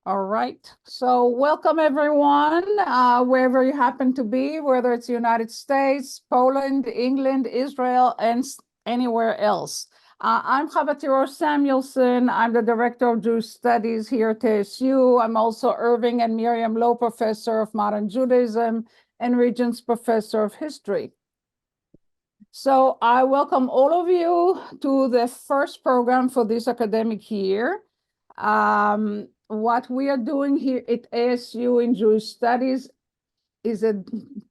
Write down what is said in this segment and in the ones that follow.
All right. So welcome everyone, wherever you happen to be, whether it's the United States, Poland, England, Israel, and anywhere else. I'm Chava Samuelson. I'm the Director of Jewish Studies here at ASU. I'm also Irving and Miriam Lowe Professor of Modern Judaism and Regents Professor of History. So I welcome all of you to the first program for this academic year. What we are doing here at ASU in Jewish Studies is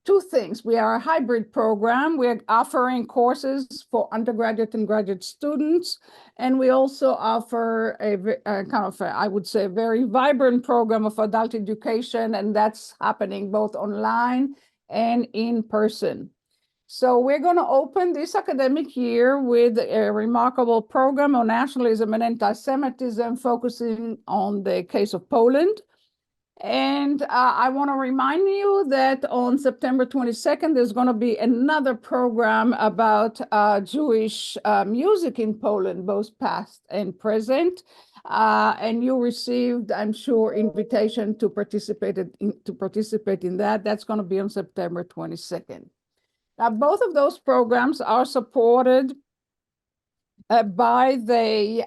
two things. We are a hybrid program. We are offering courses for undergraduate and graduate students, and we also offer a kind of, I would say, a very vibrant program of adult education, and that's happening both online and in person. So we're going to open this academic year with a remarkable program on nationalism and anti-Semitism, focusing on the case of Poland. And I want to remind you that on September 22nd, there's going to be another program about Jewish music in Poland, both past and present. And you received, I'm sure, invitation to participate in that. That's going to be on September 22nd. Now, both of those programs are supported by the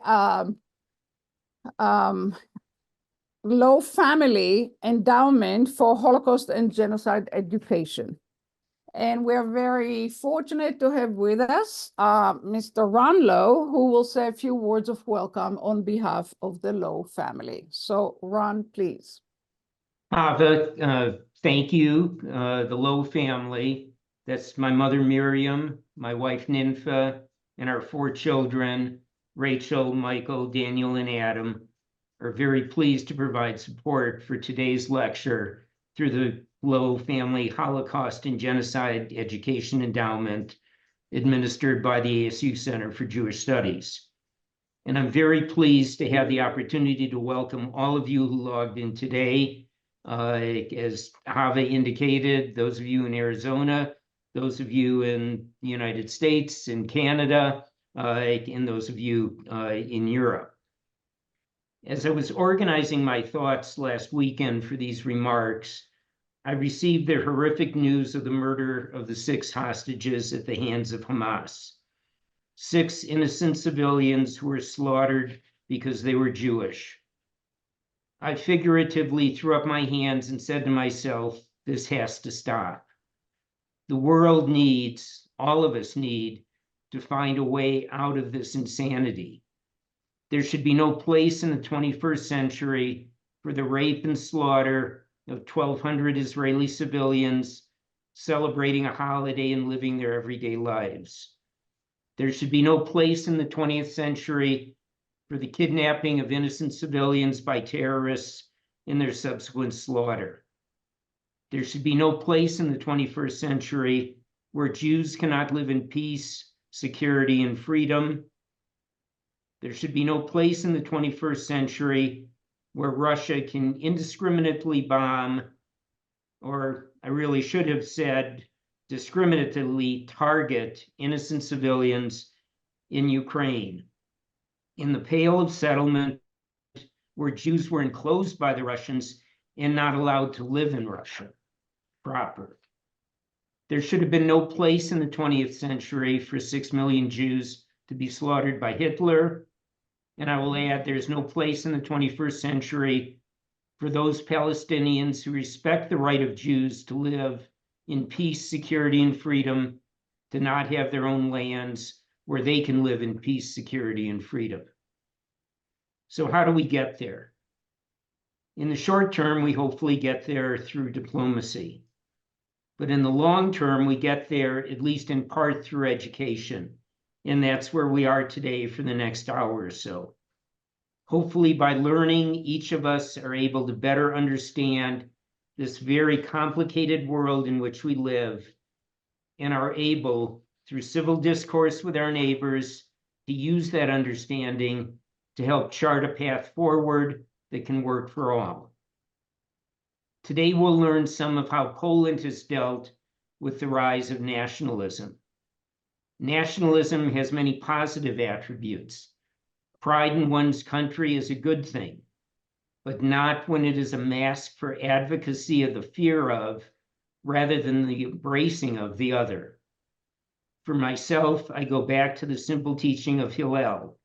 Lowe Family Endowment for Holocaust and Genocide Education. And we're very fortunate to have with us Mr. Ron Lowe, who will say a few words of welcome on behalf of the Lowe family. So, Ron, please. Ava, thank you, the Lowe family. That's my mother, Miriam, my wife, Ninfa, and our 4 children, Rachel, Michael, Daniel, and Adam, are very pleased to provide support for today's lecture through the Lowe Family Holocaust and Genocide Education Endowment administered by the ASU Center for Jewish Studies. And I'm very pleased to have the opportunity to welcome all of you who logged in today. As Ava indicated, those of you in Arizona, those of you in the United States, in Canada, and those of you in Europe. As I was organizing my thoughts last weekend for these remarks, I received the horrific news of the murder of the 6 hostages at the hands of Hamas. 6 innocent civilians who were slaughtered because they were Jewish. I figuratively threw up my hands and said to myself, this has to stop. The world needs, all of us need, to find a way out of this insanity. There should be no place in the 21st century for the rape and slaughter of 1,200 Israeli civilians celebrating a holiday and living their everyday lives. There should be no place in the 20th century for the kidnapping of innocent civilians by terrorists and their subsequent slaughter. There should be no place in the 21st century where Jews cannot live in peace, security, and freedom. There should be no place in the 21st century where Russia can indiscriminately bomb, or I really should have said, discriminatively target innocent civilians in Ukraine. In the Pale of Settlement, where Jews were enclosed by the Russians and not allowed to live in Russia proper. There should have been no place in the 20th century for 6 million Jews to be slaughtered by Hitler. And I will add, there's no place in the 21st century for those Palestinians who respect the right of Jews to live in peace, security, and freedom, to not have their own lands where they can live in peace, security, and freedom. So how do we get there? In the short term, we hopefully get there through diplomacy. But in the long term, we get there at least in part through education. And that's where we are today for the next hour or so. Hopefully by learning, each of us are able to better understand this very complicated world in which we live, and are able, through civil discourse with our neighbors, to use that understanding to help chart a path forward that can work for all. Today, we'll learn some of how Poland has dealt with the rise of nationalism. Nationalism has many positive attributes. Pride in one's country is a good thing. but not when it is a mask for advocacy of the fear of, rather than the embracing of the other. For myself, I go back to the simple teaching of Hillel.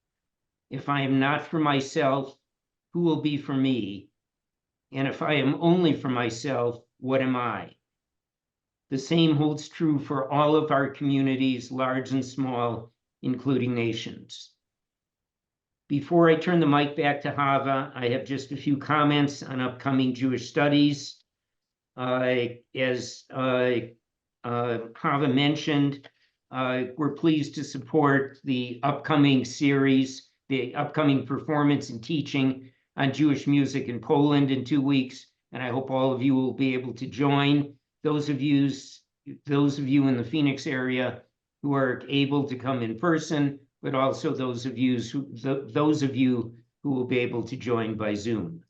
If I am not for myself, who will be for me? And if I am only for myself, what am I? The same holds true for all of our communities, large and small, including nations. Before I turn the mic back to Hava, I have just a few comments on upcoming Jewish studies. As Hava mentioned, we're pleased to support the upcoming series, the upcoming performance and teaching on Jewish music in Poland in 2 weeks, and I hope all of you will be able to join. Those of you in the Phoenix area who are able to come in person, but also those of you who will be able to join by Zoom.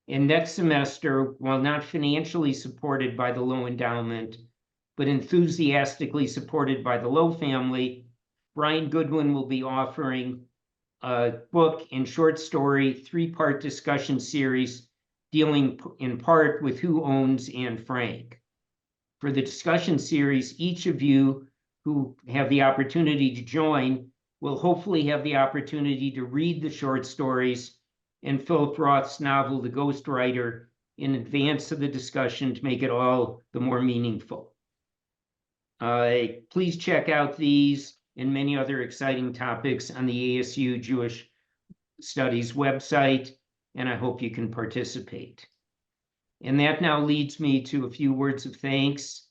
And next semester, while not financially supported by the Lowe Endowment, but enthusiastically supported by the Lowe family, Brian Goodwin will be offering a book and short story 3-part discussion series dealing in part with Who Owns Anne Frank. For the discussion series, each of you who have the opportunity to join will hopefully have the opportunity to read the short stories and Philip Roth's novel, The Ghostwriter, in advance of the discussion to make it all the more meaningful. Please check out these and many other exciting topics on the ASU Jewish Studies website, and I hope you can participate. And that now leads me to a few words of thanks.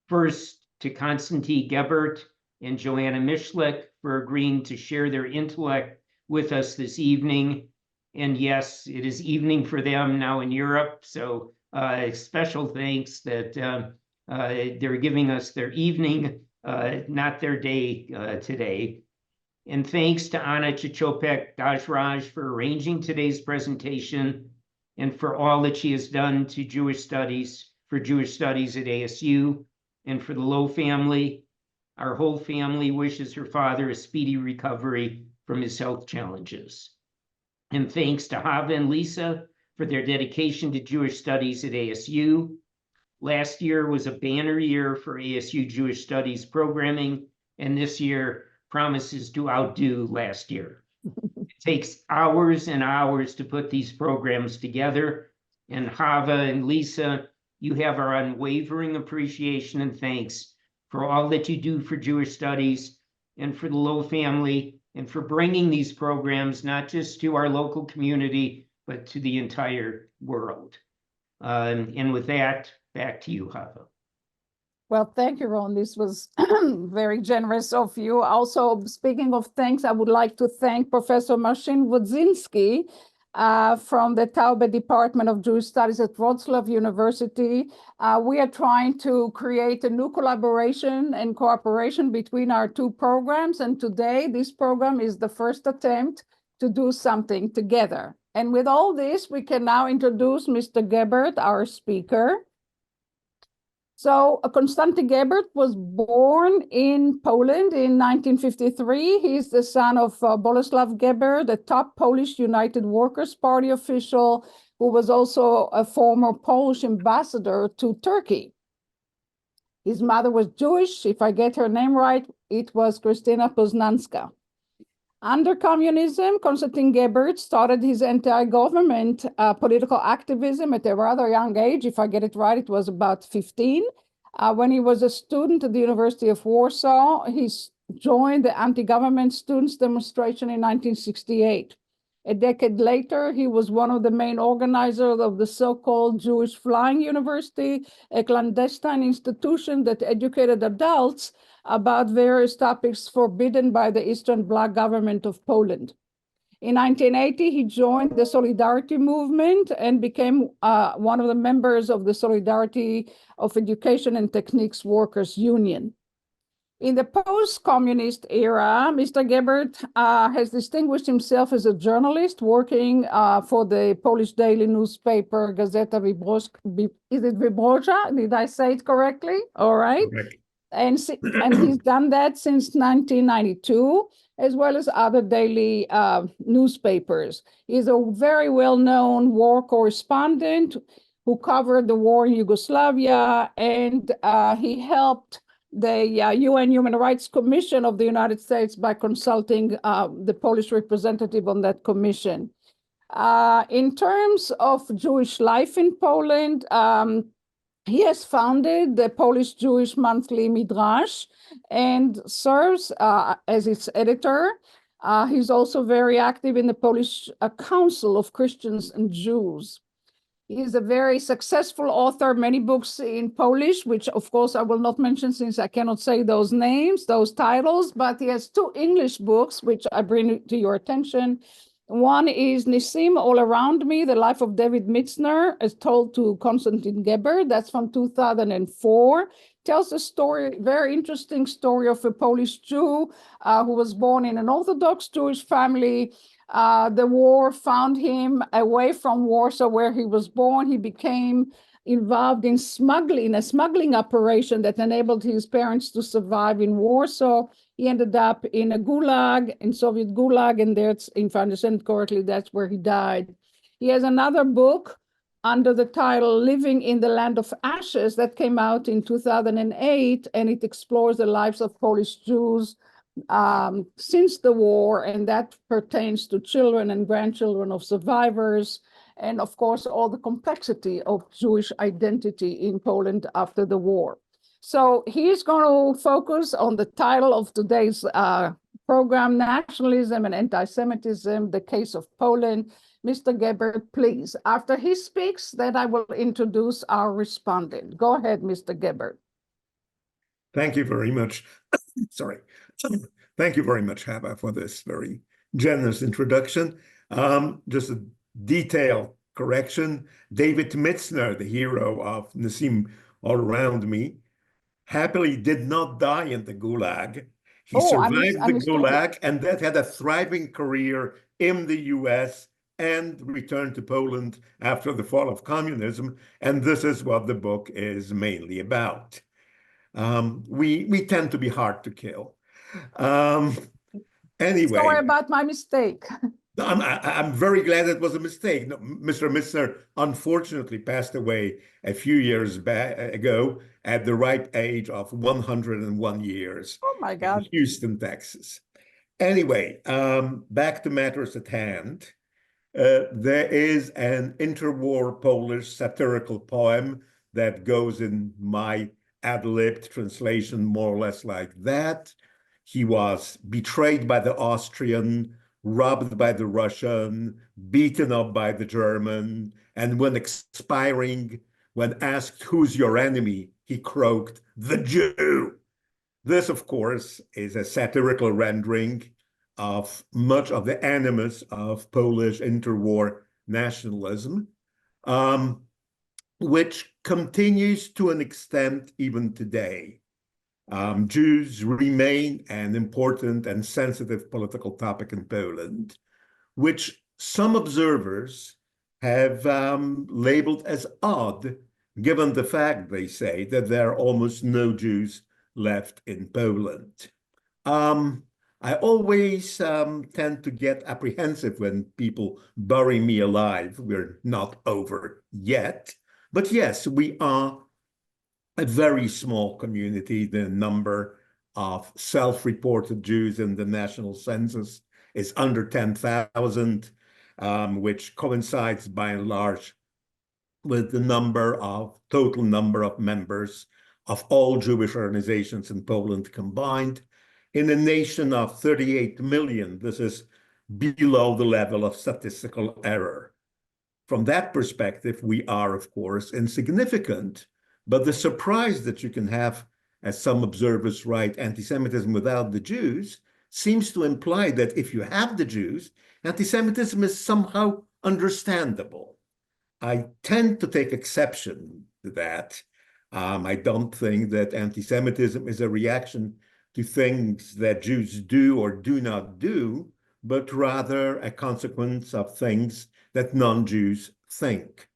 First, to Konstanty Gebert and Joanna Michlic for agreeing to share their intellect with us this evening. And yes, it is evening for them now in Europe, so special thanks that they're giving us their evening, not their day today. And thanks to Anna Cichopek-Gajraj for arranging today's presentation and for all that she has done to Jewish studies, for Jewish studies at ASU, and for the Lowe family. Our whole family wishes her father a speedy recovery from his health challenges. And thanks to Hava and Lisa for their dedication to Jewish studies at ASU. Last year was a banner year for ASU Jewish Studies programming, and this year promises to outdo last year. It takes hours and hours to put these programs together, and Hava and Lisa, you have our unwavering appreciation and thanks for all that you do for Jewish studies and for the Lowe family and for bringing these programs not just to our local community, but to the entire world. And with that, back to you, Hava. Well, thank you, Ron. This was very generous of you. Also, speaking of thanks, I would like to thank Professor Marcin Wodzinski from the Taube Department of Jewish Studies at Wrocław University. We are trying to create a new collaboration and cooperation between our two programs. And today, this program is the first attempt to do something together. And with all this, we can now introduce Mr. Gebert, our speaker. So Konstanty Gebert was born in Poland in 1953. He is the son of Bolesław Gebert, the top Polish United Workers' Party official, who was also a former Polish ambassador to Turkey. His mother was Jewish. If I get her name right, it was Krystyna Poznanska. Under communism, Konstanty Gebert started his anti-government political activism at a rather young age. If I get it right, it was about 15. When he was a student at the University of Warsaw, he joined the anti-government students' demonstration in 1968. A decade later, he was one of the main organizers of the so-called Jewish Flying University, a clandestine institution that educated adults about various topics forbidden by the Eastern Bloc government of Poland. In 1980, he joined the Solidarity movement and became one of the members of the Solidarity of Education and Techniques Workers Union. In the post-communist era, Mr. Gebert has distinguished himself as a journalist working for the Polish daily newspaper Gazeta Wyborcza. Is it Wyborcza? Did I say it correctly? All right. Correct. and he's done that since 1992, as well as other daily newspapers. He's a very well-known war correspondent who covered the war in Yugoslavia, and he helped the UN Human Rights Commission of the United States by consulting the Polish representative on that commission. In terms of Jewish life in Poland, he has founded the Polish Jewish monthly Midrasz and serves as its editor. He's also very active in the Polish Council of Christians and Jews. He is a very successful author, many books in Polish, which of course I will not mention since I cannot say those names, those titles, but he has 2 English books, which I bring to your attention. One is Nisim, All Around Me, The Life of David Mitzner, as told to Konstanty Gebert. That's from 2004. Tells a story, very interesting story of a Polish Jew who was born in an Orthodox Jewish family. The war found him away from Warsaw, where he was born. He became involved in a smuggling operation that enabled his parents to survive in Warsaw. He ended up in a gulag, in Soviet gulag, and that's, if I understand correctly, that's where he died. He has another book under the title Living in the Land of Ashes that came out in 2008, and it explores the lives of Polish Jews since the war, and that pertains to children and grandchildren of survivors, and of course, all the complexity of Jewish identity in Poland after the war. So he's going to focus on the title of today's program, Nationalism and Antisemitism, the Case of Poland. Mr. Gebert, please. After he speaks, then I will introduce our respondent. Go ahead, Mr. Gebert. Thank you very much. Sorry. Thank you very much, Hava, for this very generous introduction. Just a detailed correction. David Mitzner, the hero of Nisim All Around Me, happily did not die in the Gulag. He survived the Gulag and then had a thriving career in the US and returned to Poland after the fall of communism. And this is what the book is mainly about. We tend to be hard to kill. Anyway. Sorry about my mistake. I'm very glad it was a mistake. No, Mr. Mitzner unfortunately passed away a few years ago at the ripe age of 101 years. Oh my God. In Houston, Texas. Anyway, back to matters at hand. There is an interwar Polish satirical poem that goes in my ad-libbed translation more or less like that. He was betrayed by the Austrian, robbed by the Russian, beaten up by the German, and when expiring, when asked, "Who's your enemy?" he croaked, "The Jew." This, of course, is a satirical rendering of much of the animus of Polish interwar nationalism, which continues to an extent even today. Jews remain an important and sensitive political topic in Poland, which some observers have labeled as odd, given the fact, they say, that there are almost no Jews left in Poland. I always tend to get apprehensive when people bury me alive. We're not over yet. But yes, we are a very small community. The number of self-reported Jews in the national census is under 10,000, which coincides by and large with the total number of members of all Jewish organizations in Poland combined. In a nation of 38 million, this is below the level of statistical error. From that perspective, we are, of course, insignificant. But the surprise that you can have, as some observers write, anti-Semitism without the Jews, seems to imply that if you have the Jews, anti-Semitism is somehow understandable. I tend to take exception to that. I don't think that anti-Semitism is a reaction to things that Jews do or do not do, but rather a consequence of things that non-Jews think.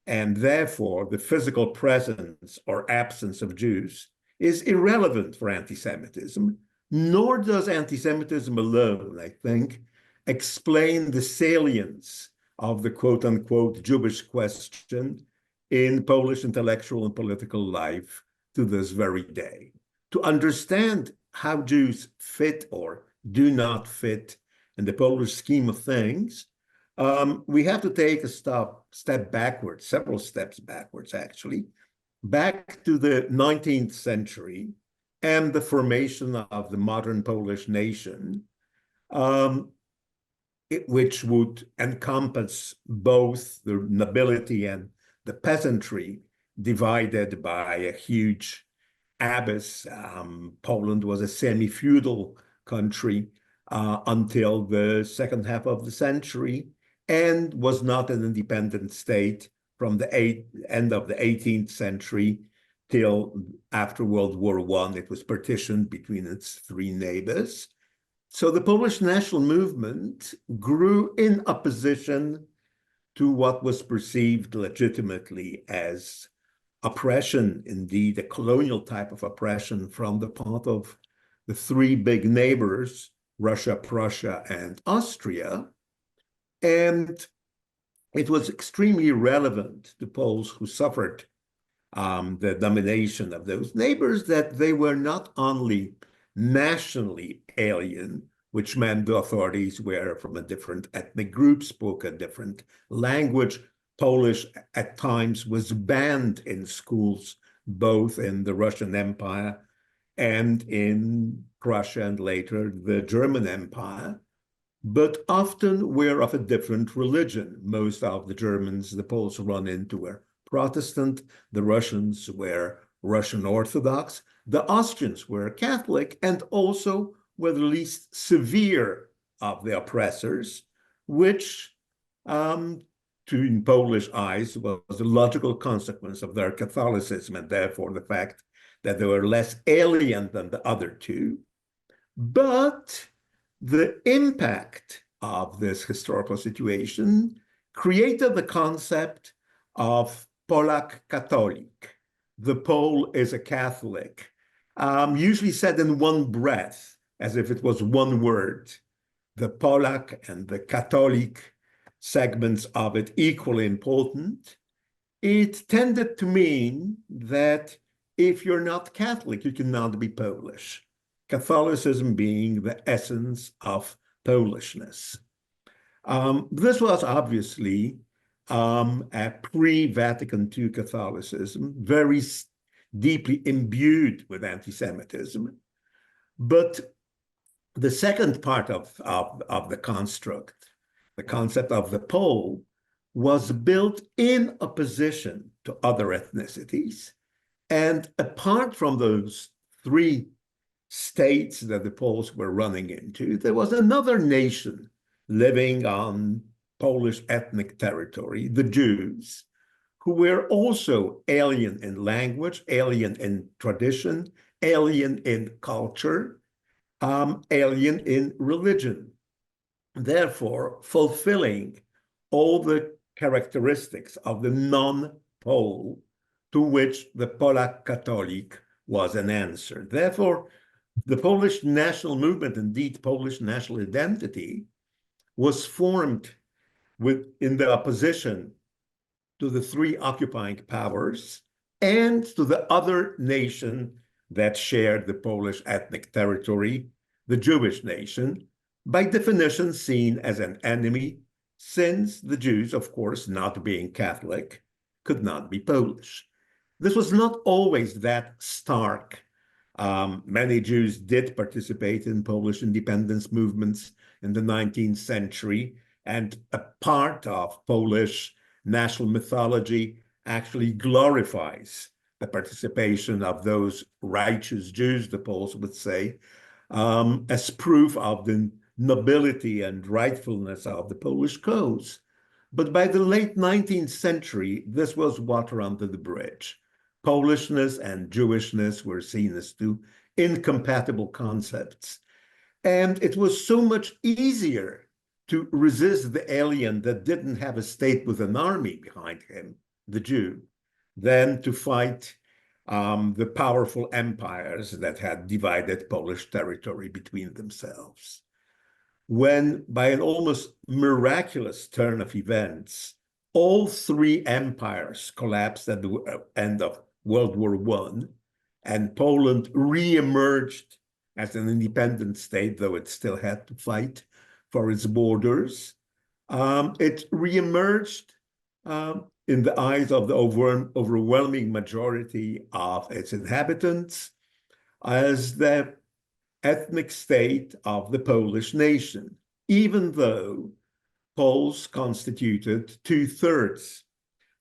And therefore, the physical presence or absence of Jews is irrelevant for anti-Semitism, nor does anti-Semitism alone, I think, explain the salience of the quote-unquote Jewish question in Polish intellectual and political life to this very day. To understand how Jews fit or do not fit in the Polish scheme of things, we have to take a step backwards, several steps backwards, actually, back to the 19th century and the formation of the modern Polish nation, which would encompass both the nobility and the peasantry divided by a huge abyss. Poland was a semi-feudal country until the second half of the century and was not an independent state from the end of the 18th century till after World War I. It was partitioned between its three neighbors. So the Polish national movement grew in opposition to what was perceived legitimately as oppression, indeed a colonial type of oppression from the part of the three big neighbors, Russia, Prussia, and Austria. And it was extremely relevant to Poles who suffered the domination of those neighbors that they were not only nationally alien, which meant the authorities were from a different ethnic group, spoke a different language. Polish at times was banned in schools, both in the Russian Empire and in Prussia and later the German Empire, but often were of a different religion. Most of the Germans the Poles run into were Protestant, the Russians were Russian Orthodox, the Austrians were Catholic, and also were the least severe of the oppressors, which in Polish eyes was a logical consequence of their Catholicism and therefore the fact that they were less alien than the other two. But the impact of this historical situation created the concept of Polak Catholic. The Pole is a Catholic, usually said in one breath, as if it was one word. The Polak and the Catholic segments of it equally important. It tended to mean that if you're not Catholic, you cannot be Polish. Catholicism being the essence of Polishness. This was obviously a pre-Vatican II Catholicism, very deeply imbued with anti-Semitism. But the second part of the construct, the concept of the Pole, was built in opposition to other ethnicities. And apart from those three states that the Poles were running into, there was another nation living on Polish ethnic territory, the Jews, who were also alien in language, alien in tradition, alien in culture, alien in religion, therefore fulfilling all the characteristics of the non-Pole to which the Polak Catholic was an answer. Therefore, the Polish national movement, indeed Polish national identity, was formed in the opposition to the three occupying powers and to the other nation that shared the Polish ethnic territory, the Jewish nation, by definition seen as an enemy, since the Jews, of course, not being Catholic, could not be Polish. This was not always that stark. Many Jews did participate in Polish independence movements in the 19th century, and a part of Polish national mythology actually glorifies the participation of those righteous Jews, the Poles would say, as proof of the nobility and rightfulness of the Polish cause. But by the late 19th century, this was water under the bridge. Polishness and Jewishness were seen as two incompatible concepts. And it was so much easier to resist the alien that didn't have a state with an army behind him, the Jew, than to fight the powerful empires that had divided Polish territory between themselves. When, by an almost miraculous turn of events, all three empires collapsed at the end of World War I, and Poland re-emerged as an independent state, though it still had to fight for its borders. It re-emerged in the eyes of the overwhelming majority of its inhabitants as the ethnic state of the Polish nation, even though Poles constituted 2/3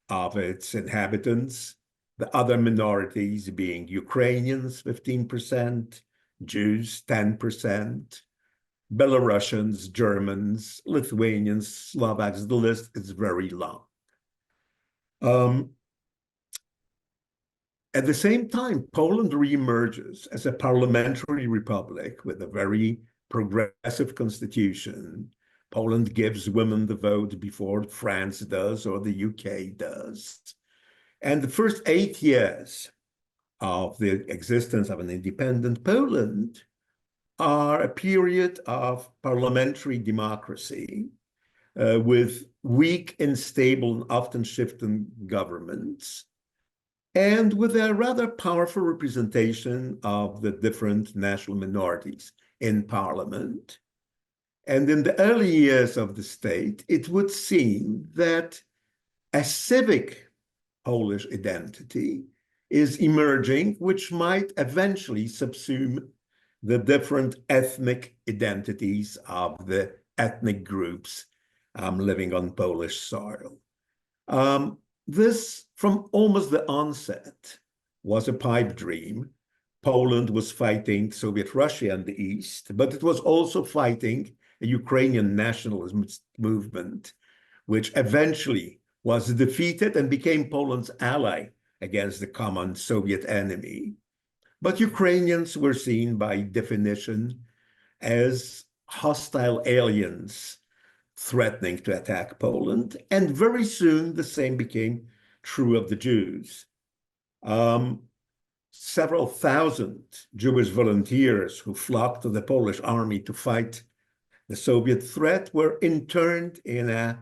of its inhabitants, the other minorities being Ukrainians, 15%, Jews, 10%, Belarusians, Germans, Lithuanians, Slovaks. The list is very long. At the same time, Poland reemerges as a parliamentary republic with a very progressive constitution. Poland gives women the vote before France does or the UK does. And the first 8 years of the existence of an independent Poland are a period of parliamentary democracy with weak, unstable, and often shifting governments, and with a rather powerful representation of the different national minorities in parliament. And in the early years of the state, it would seem that a civic Polish identity is emerging, which might eventually subsume the different ethnic identities of the ethnic groups living on Polish soil. This, from almost the onset, was a pipe dream. Poland was fighting Soviet Russia in the east, but it was also fighting a Ukrainian nationalism movement, which eventually was defeated and became Poland's ally against the common Soviet enemy. But Ukrainians were seen by definition as hostile aliens threatening to attack Poland, and very soon the same became true of the Jews. Several thousand Jewish volunteers who flocked to the Polish army to fight the Soviet threat were interned in a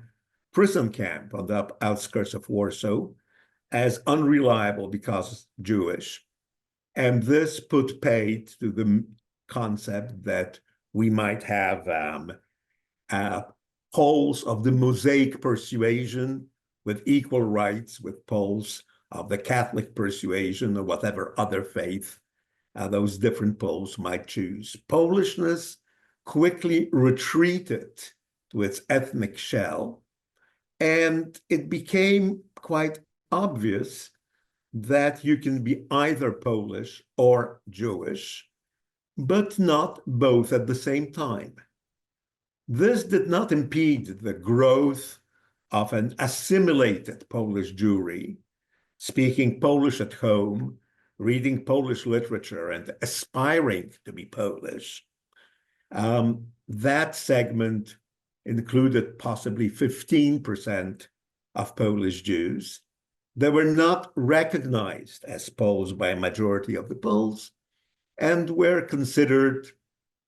prison camp on the outskirts of Warsaw as unreliable because Jewish. And this put paid to the concept that we might have Poles of the Mosaic persuasion with equal rights with Poles of the Catholic persuasion or whatever other faith those different Poles might choose. Polishness quickly retreated to its ethnic shell, and it became quite obvious that you can be either Polish or Jewish, but not both at the same time. This did not impede the growth of an assimilated Polish Jewry, speaking Polish at home, reading Polish literature, and aspiring to be Polish. That segment included possibly 15% of Polish Jews. They were not recognized as Poles by a majority of the Poles and were considered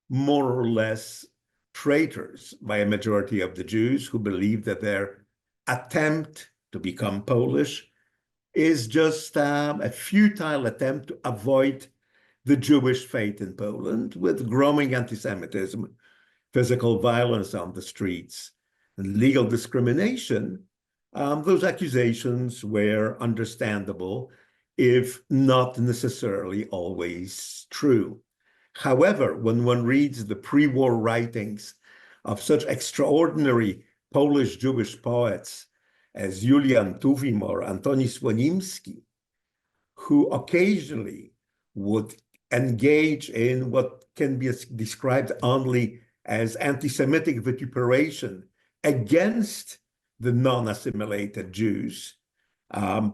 more or less traitors by a majority of the Jews who believed that their attempt to become Polish is just a futile attempt to avoid the Jewish fate in Poland, with growing anti-Semitism, physical violence on the streets, and legal discrimination. Those accusations were understandable, if not necessarily always true. However, when one reads the pre-war writings of such extraordinary Polish Jewish poets as Julian Tuwim or Antoni Słonimski, who occasionally would engage in what can be described only as anti-Semitic vituperation against the non-assimilated Jews,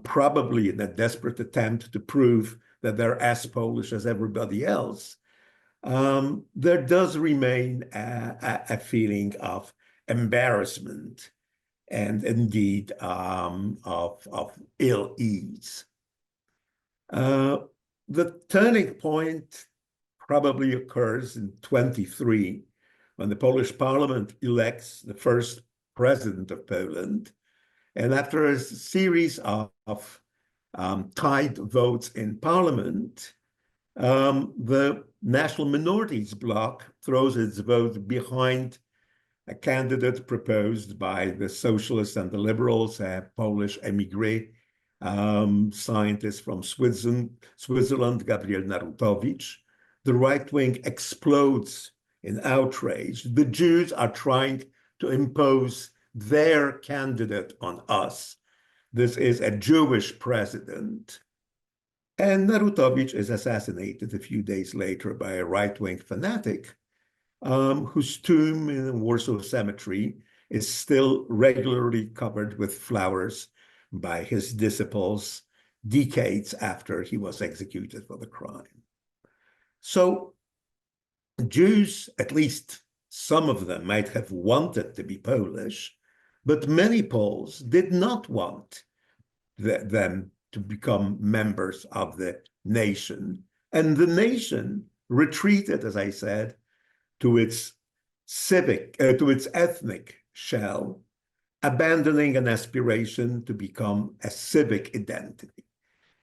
probably in a desperate attempt to prove that they're as Polish as everybody else, there does remain a feeling of embarrassment and indeed of ill ease. The turning point probably occurs in 23, when the Polish parliament elects the first president of Poland. And after a series of tied votes in parliament, the national minorities bloc throws its vote behind a candidate proposed by the socialists and the liberals, a Polish émigré scientist from Switzerland, Gabriel Narutowicz. The right wing explodes in outrage. The Jews are trying to impose their candidate on us. This is a Jewish president. And Narutowicz is assassinated a few days later by a right-wing fanatic whose tomb in the Warsaw Cemetery is still regularly covered with flowers by his disciples decades after he was executed for the crime. So Jews, at least some of them, might have wanted to be Polish, but many Poles did not want them to become members of the nation. And the nation retreated, as I said, to its ethnic shell, abandoning an aspiration to become a civic identity.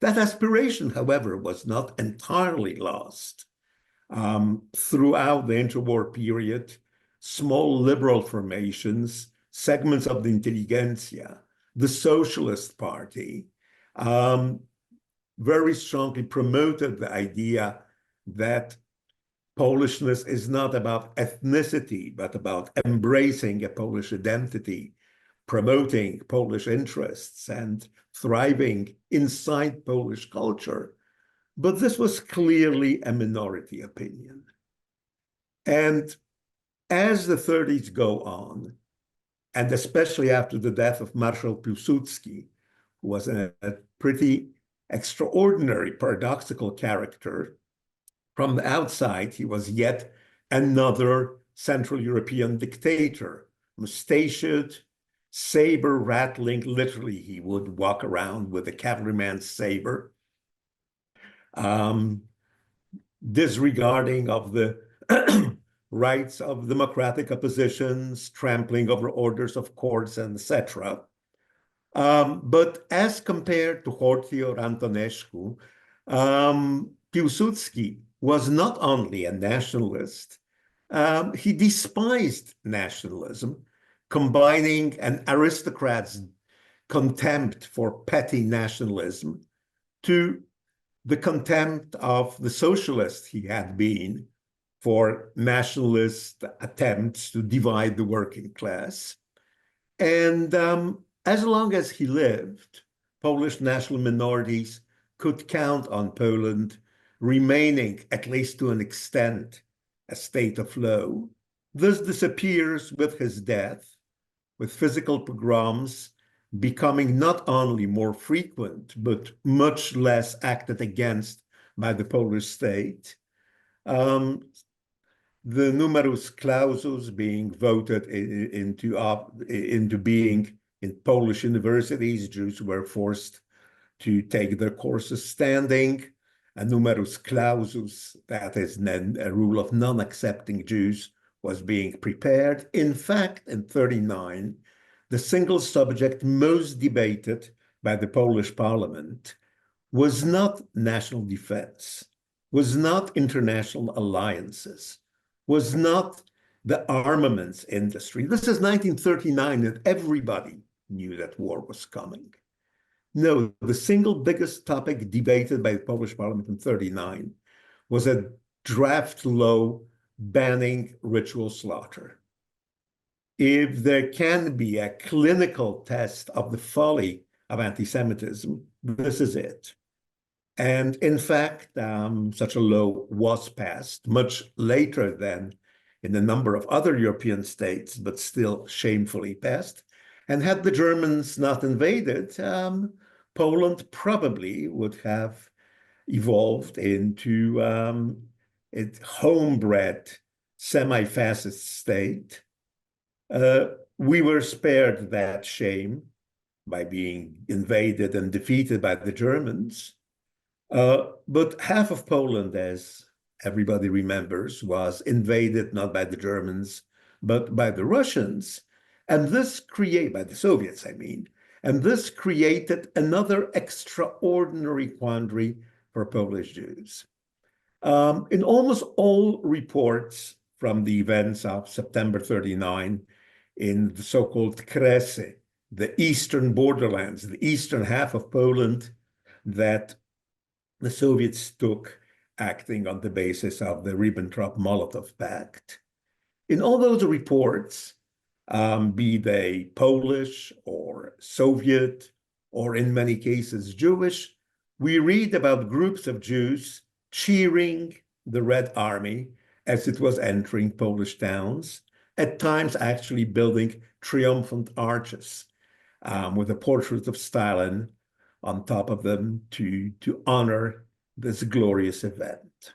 That aspiration, however, was not entirely lost. Throughout the interwar period, small liberal formations, segments of the intelligentsia, the Socialist Party, very strongly promoted the idea that Polishness is not about ethnicity, but about embracing a Polish identity, promoting Polish interests, and thriving inside Polish culture. But this was clearly a minority opinion. And as the 30s go on, and especially after the death of Marshal Piłsudski, who was a pretty extraordinary, paradoxical character, from the outside, he was yet another Central European dictator, mustachioed, saber rattling. Literally, he would walk around with a cavalryman's saber, disregarding of the rights of democratic oppositions, trampling over orders of courts, etc. But as compared to Horthy or Antonescu, Piłsudski was not only a nationalist, he despised nationalism, combining an aristocrat's contempt for petty nationalism to the contempt of the socialist he had been for nationalist attempts to divide the working class. And as long as he lived, Polish national minorities could count on Poland remaining, at least to an extent, a state of Lowe. This disappears with his death, with physical pogroms becoming not only more frequent, but much less acted against by the Polish state. The numerus clausus being voted into being in Polish universities. Jews were forced to take their courses standing. A numerus clausus, that is a rule of non-accepting Jews, was being prepared. In fact, in 1939, the single subject most debated by the Polish parliament was not national defense, was not international alliances, was not the armaments industry. This is 1939, and everybody knew that war was coming. No, the single biggest topic debated by the Polish parliament in 1939 was a draft law banning ritual slaughter. If there can be a clinical test of the folly of anti-Semitism, this is it. And in fact, such a law was passed much later than in a number of other European states, but still shamefully passed. And had the Germans not invaded, Poland probably would have evolved into a homebred semi-fascist state. We were spared that shame by being invaded and defeated by the Germans. But half of Poland, as everybody remembers, was invaded not by the Germans, but by the Russians. And this created, by the Soviets, I mean, and this created another extraordinary quandary for Polish Jews. In almost all reports from the events of September 39 in the so-called Kresy, the eastern borderlands, the eastern half of Poland that the Soviets took, acting on the basis of the Ribbentrop-Molotov Pact. In all those reports, be they Polish or Soviet, or in many cases Jewish, we read about groups of Jews cheering the Red Army as it was entering Polish towns, at times actually building triumphant arches with a portrait of Stalin on top of them to honor this glorious event.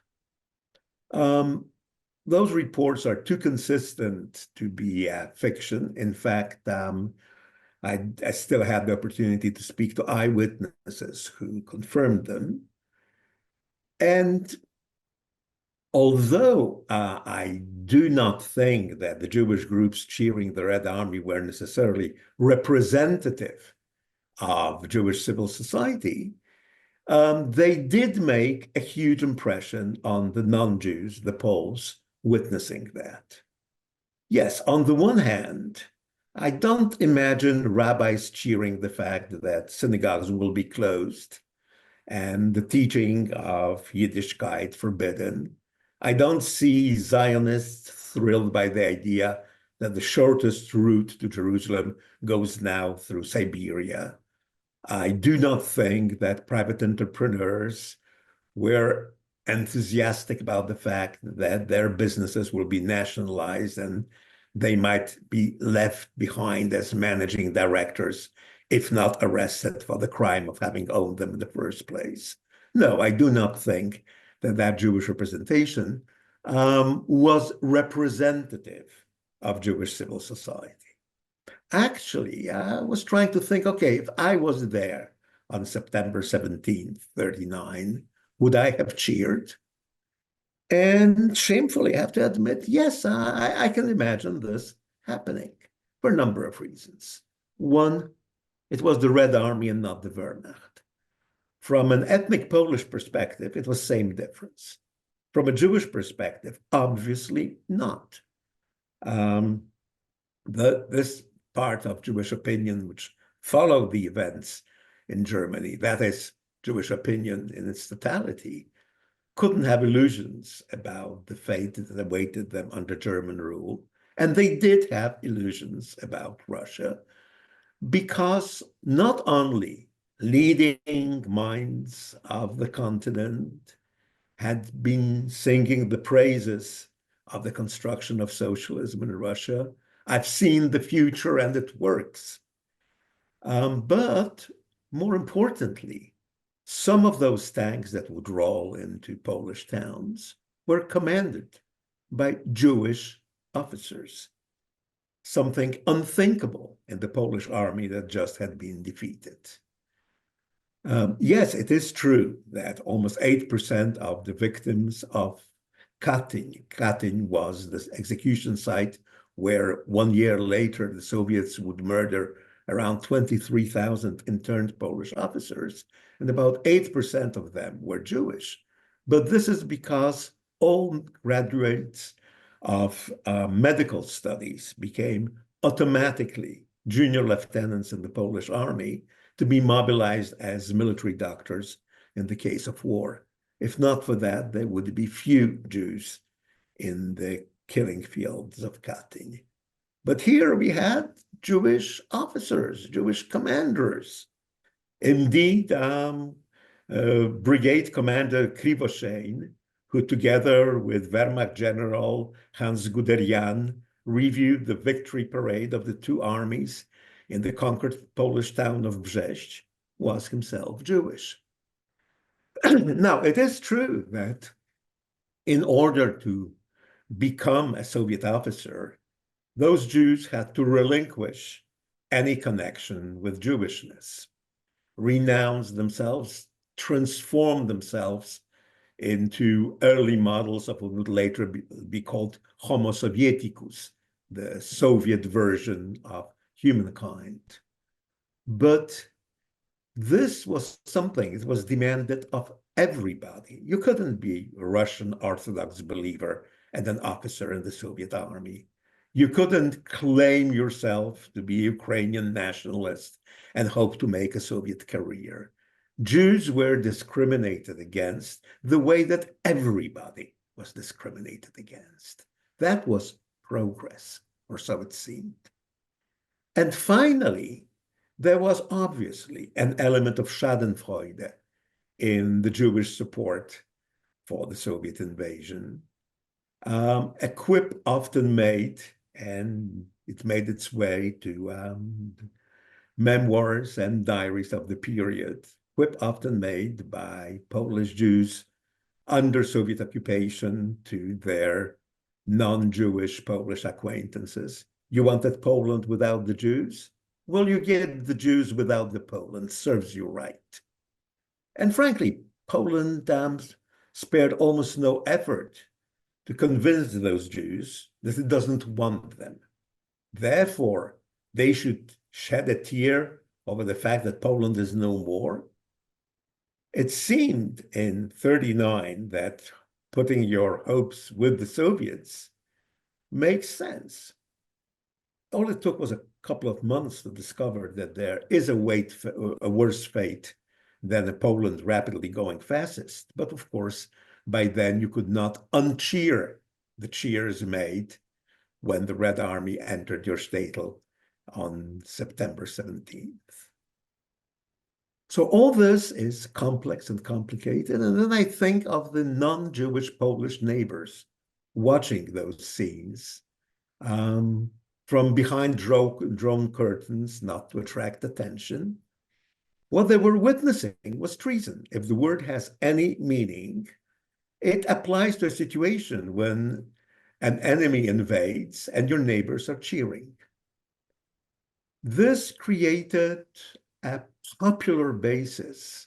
Those reports are too consistent to be fiction. In fact, I still had the opportunity to speak to eyewitnesses who confirmed them. And although I do not think that the Jewish groups cheering the Red Army were necessarily representative of Jewish civil society, they did make a huge impression on the non-Jews, the Poles, witnessing that. Yes, on the one hand, I don't imagine rabbis cheering the fact that synagogues will be closed and the teaching of Yiddishkeit forbidden. I don't see Zionists thrilled by the idea that the shortest route to Jerusalem goes now through Siberia. I do not think that private entrepreneurs were enthusiastic about the fact that their businesses will be nationalized and they might be left behind as managing directors, if not arrested for the crime of having owned them in the first place. No, I do not think that that Jewish representation was representative of Jewish civil society. Actually, I was trying to think, okay, if I was there on September 17th, 39, would I have cheered? And shamefully, I have to admit, yes, I can imagine this happening for a number of reasons. One, it was the Red Army and not the Wehrmacht. From an ethnic Polish perspective, it was same difference. From a Jewish perspective, obviously not. This part of Jewish opinion which followed the events in Germany, that is Jewish opinion in its totality, couldn't have illusions about the fate that awaited them under German rule. And they did have illusions about Russia, because not only leading minds of the continent had been singing the praises of the construction of socialism in Russia, I've seen the future and it works. But more importantly, some of those tanks that would roll into Polish towns were commanded by Jewish officers, something unthinkable in the Polish army that just had been defeated. Yes, it is true that almost 8% of the victims of Katyn was the execution site where 1 year later the Soviets would murder around 23,000 interned Polish officers, and about 8% of them were Jewish. But this is because all graduates of medical studies became automatically junior lieutenants in the Polish army to be mobilized as military doctors in the case of war. If not for that, there would be few Jews in the killing fields of Katyn. But here we had Jewish officers, Jewish commanders. Indeed, Brigade Commander Krivoshein, who together with Wehrmacht General Hans Guderian reviewed the victory parade of the two armies in the conquered Polish town of Brześć, was himself Jewish. Now, it is true that in order to become a Soviet officer, those Jews had to relinquish any connection with Jewishness, renounce themselves transformed themselves into early models of what would later be called Homo Sovieticus, the Soviet version of humankind. But this was something, it was demanded of everybody. You couldn't be a Russian Orthodox believer and an officer in the Soviet army. You couldn't claim yourself to be a Ukrainian nationalist and hope to make a Soviet career. Jews were discriminated against the way that everybody was discriminated against. That was progress, or so it seemed. And finally, there was obviously an element of Schadenfreude in the Jewish support for the Soviet invasion. A quip often made, and it made its way to memoirs and diaries of the period, quip often made by Polish Jews under Soviet occupation to their non-Jewish Polish acquaintances. You wanted Poland without the Jews? Well, you get the Jews without the Poland, serves you right. And frankly, Poland spared almost no effort to convince those Jews that it doesn't want them. Therefore, they should shed a tear over the fact that Poland is no more. It seemed in 1939 that putting your hopes with the Soviets makes sense. All it took was a couple of months to discover that there is a worse fate than a Poland rapidly going fascist. But of course, by then you could not uncheer the cheers made when the Red Army entered your shtetl on September 17th. So all this is complex and complicated. And then I think of the non-Jewish Polish neighbors watching those scenes from behind drone curtains, not to attract attention. What they were witnessing was treason. If the word has any meaning, it applies to a situation when an enemy invades and your neighbors are cheering. This created a popular basis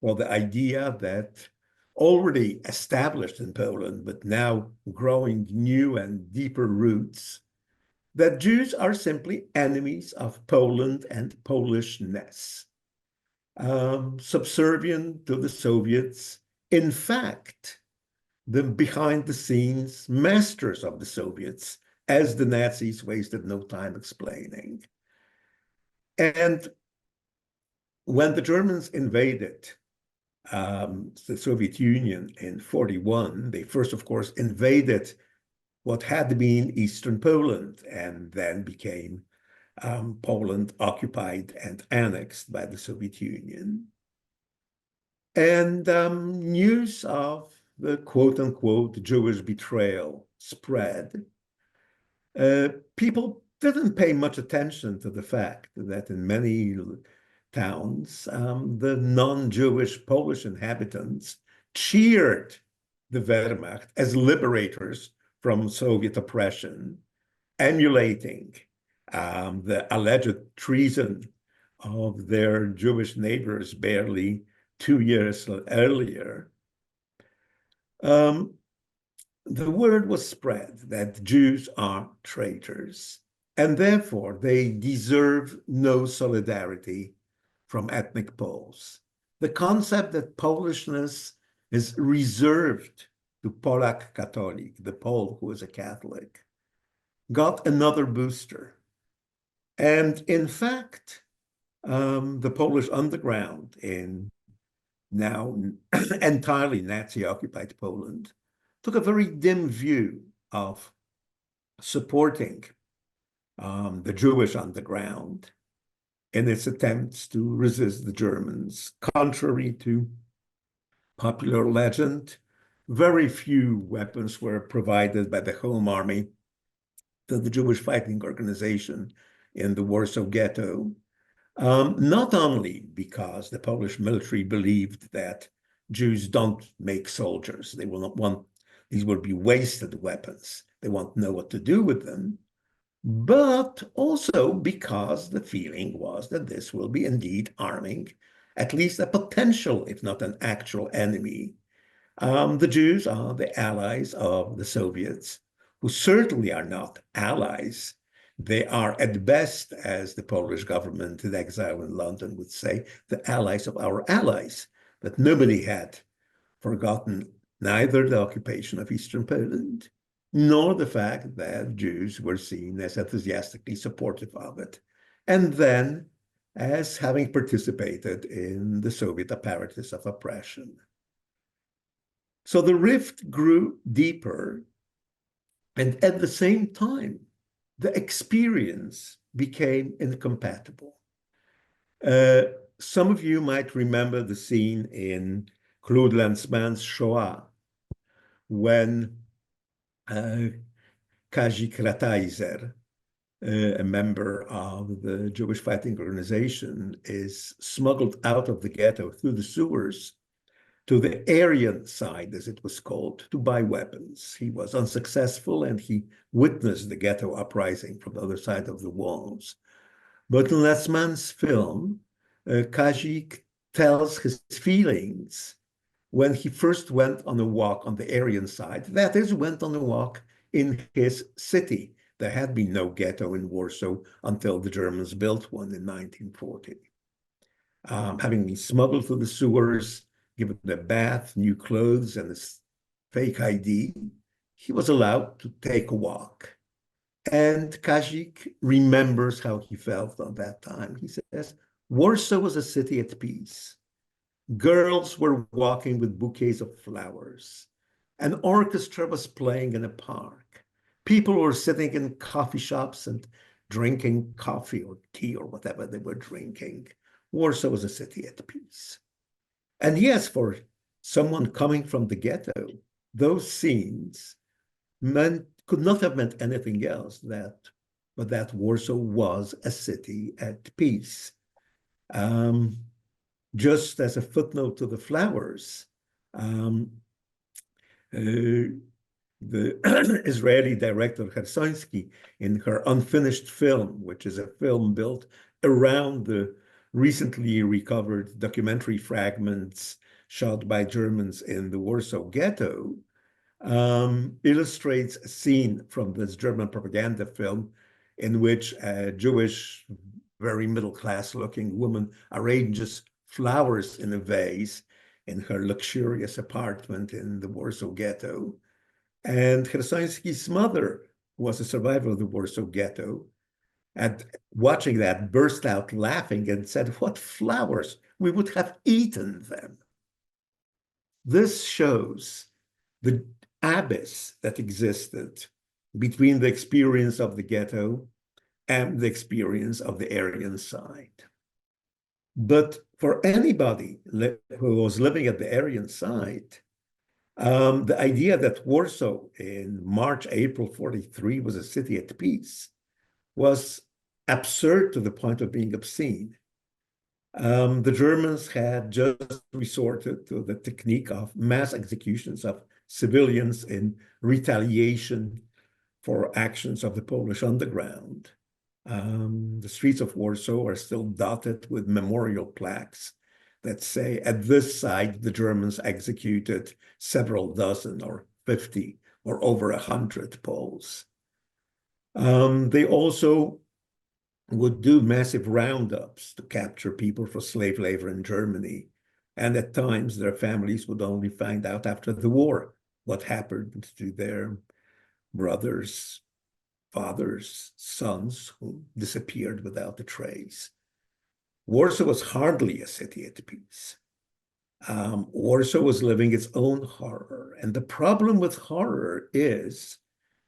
for the idea that already established in Poland, but now growing new and deeper roots, that Jews are simply enemies of Poland and Polishness, subservient to the Soviets. In fact, the behind-the-scenes masters of the Soviets, as the Nazis wasted no time explaining. And when the Germans invaded the Soviet Union in 1941, they first, of course, invaded what had been Eastern Poland and then became Poland occupied and annexed by the Soviet Union. And news of the quote-unquote Jewish betrayal spread. People didn't pay much attention to the fact that in many towns, the non-Jewish Polish inhabitants cheered the Wehrmacht as liberators from Soviet oppression, emulating the alleged treason of their Jewish neighbors barely 2 years earlier. The word was spread that Jews are traitors, and therefore they deserve no solidarity from ethnic Poles. The concept that Polishness is reserved to Polak Catholic, the Pole who is a Catholic, got another booster. And in fact, the Polish underground in now entirely Nazi-occupied Poland took a very dim view of supporting the Jewish underground in its attempts to resist the Germans. Contrary to popular legend, very few weapons were provided by the Home Army to the Jewish fighting organization in the Warsaw Ghetto, not only because the Polish military believed that Jews don't make soldiers. They will not want, these will be wasted weapons. They won't know what to do with them, but also because the feeling was that this will be indeed arming at least a potential, if not an actual enemy. The Jews are the allies of the Soviets, who certainly are not allies. They are at best, as the Polish government in exile in London would say, the allies of our allies. But nobody had forgotten neither the occupation of Eastern Poland, nor the fact that Jews were seen as enthusiastically supportive of it, and then as having participated in the Soviet apparatus of oppression. So the rift grew deeper, and at the same time, the experience became incompatible. Some of you might remember the scene in Claude Lanzmann's Shoah, when Kazik Rataizer, a member of the Jewish Fighting Organization, is smuggled out of the ghetto through the sewers to the Aryan side, as it was called, to buy weapons. He was unsuccessful, and he witnessed the ghetto uprising from the other side of the walls. But in Lanzmann's film, Kazik tells his feelings when he first went on a walk on the Aryan side, that is, went on a walk in his city. There had been no ghetto in Warsaw until the Germans built one in 1940. Having been smuggled through the sewers, given a bath, new clothes, and a fake ID, he was allowed to take a walk. And Kazik remembers how he felt at that time. He says, Warsaw was a city at peace. Girls were walking with bouquets of flowers. An orchestra was playing in a park. People were sitting in coffee shops and drinking coffee or tea or whatever they were drinking. Warsaw was a city at peace. And yes, for someone coming from the ghetto, those scenes could not have meant anything else but that Warsaw was a city at peace. Just as a footnote to the flowers, the Israeli director Khersoński, in her unfinished film, which is a film built around the recently recovered documentary fragments shot by Germans in the Warsaw Ghetto, illustrates a scene from this German propaganda film in which a Jewish, very middle-class looking woman arranges flowers in a vase in her luxurious apartment in the Warsaw Ghetto. And Khersoński's mother was a survivor of the Warsaw Ghetto, and watching that burst out laughing and said, "What flowers? We would have eaten them." This shows the abyss that existed between the experience of the ghetto and the experience of the Aryan side. But for anybody who was living at the Aryan side, the idea that Warsaw in March, April 43 was a city at peace was absurd to the point of being obscene. The Germans had just resorted to the technique of mass executions of civilians in retaliation for actions of the Polish underground. The streets of Warsaw are still dotted with memorial plaques that say, at this site, the Germans executed several dozen or 50 or over 100 Poles. They also would do massive roundups to capture people for slave labor in Germany. And at times, their families would only find out after the war what happened to their brothers, fathers, sons who disappeared without a trace. Warsaw was hardly a city at peace. Warsaw was living its own horror. And the problem with horror is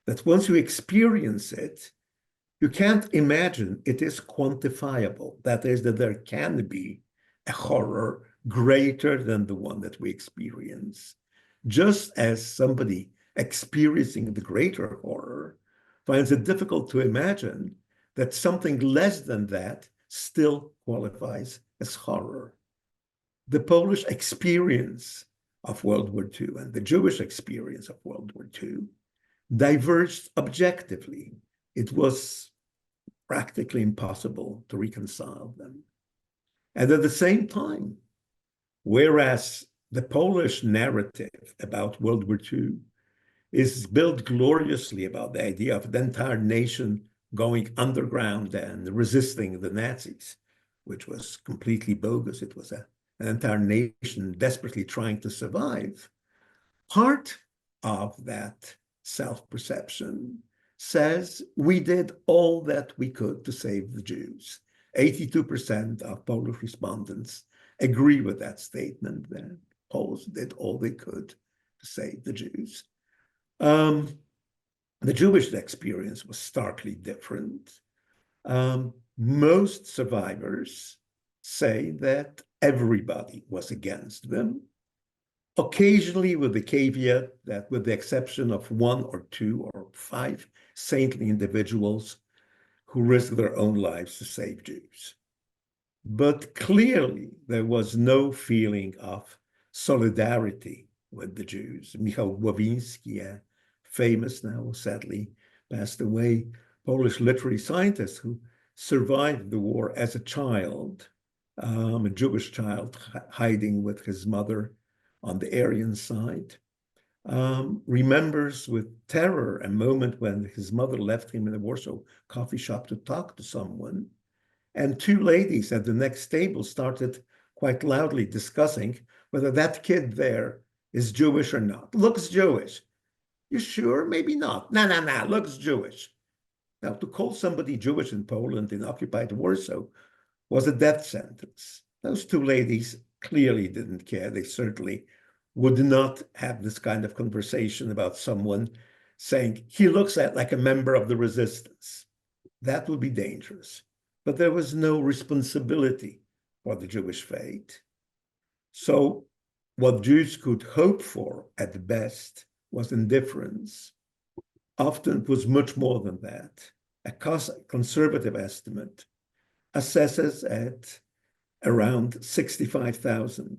that once you experience it, you can't imagine it is quantifiable. That is, that there can be a horror greater than the one that we experience. Just as somebody experiencing the greater horror finds it difficult to imagine that something less than that still qualifies as horror. The Polish experience of World War II and the Jewish experience of World War II diverged objectively. It was practically impossible to reconcile them. And at the same time, whereas the Polish narrative about World War II is built gloriously about the idea of the entire nation going underground and resisting the Nazis, which was completely bogus. It was an entire nation desperately trying to survive. Part of that self-perception says we did all that we could to save the Jews. 82% of Polish respondents agree with that statement that Poles did all they could to save the Jews. The Jewish experience was starkly different. Most survivors say that everybody was against them, occasionally with the caveat that with the exception of 1 or 2 or 5 saintly individuals who risked their own lives to save Jews. But clearly there was no feeling of solidarity with the Jews. Michał Głowinski, a famous, now sadly passed away, Polish literary scientist who survived the war as a child, a Jewish child hiding with his mother on the Aryan side, remembers with terror a moment when his mother left him in a Warsaw coffee shop to talk to someone, and 2 ladies at the next table started quite loudly discussing whether that kid there is Jewish or not. Looks Jewish. You sure? Maybe not. No, looks Jewish. Now, to call somebody Jewish in Poland in occupied Warsaw was a death sentence. Those 2 ladies clearly didn't care. They certainly would not have this kind of conversation about someone saying, he looks like a member of the resistance. That would be dangerous. But there was no responsibility for the Jewish fate. So what Jews could hope for at best was indifference. Often it was much more than that. A conservative estimate assesses at around 65,000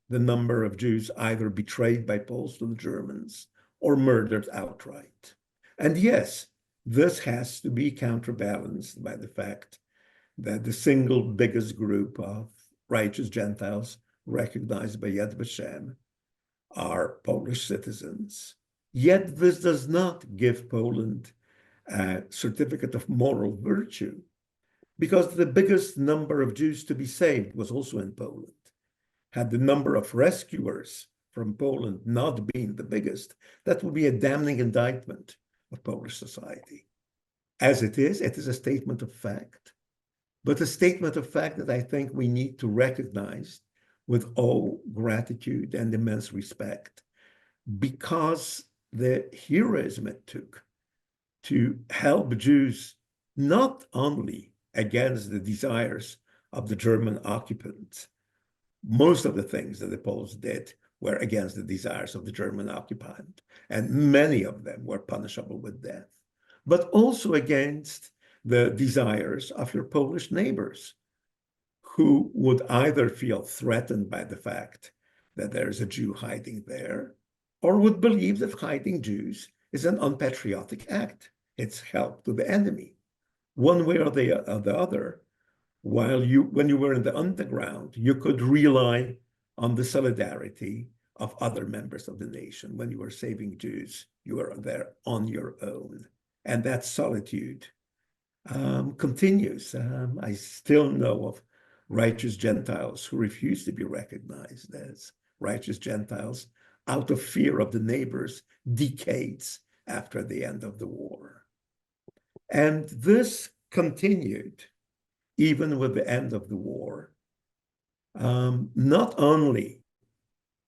the number of Jews either betrayed by Poles to the Germans or murdered outright. And yes, this has to be counterbalanced by the fact that the single biggest group of righteous Gentiles recognized by Yad Vashem are Polish citizens. Yet this does not give Poland a certificate of moral virtue, because the biggest number of Jews to be saved was also in Poland. Had the number of rescuers from Poland not been the biggest, that would be a damning indictment of Polish society. As it is a statement of fact, but a statement of fact that I think we need to recognize with all gratitude and immense respect, because the heroism it took to help Jews not only against the desires of the German occupants. Most of the things that the Poles did were against the desires of the German occupant, and many of them were punishable with death, but also against the desires of your Polish neighbors, who would either feel threatened by the fact that there's a Jew hiding there, or would believe that hiding Jews is an unpatriotic act. It's help to the enemy. One way or the other, when you were in the underground, you could rely on the solidarity of other members of the nation. When you were saving Jews, you were there on your own. And that solitude continues. I still know of righteous Gentiles who refuse to be recognized as righteous Gentiles out of fear of the neighbors decades after the end of the war. And this continued even with the end of the war. Not only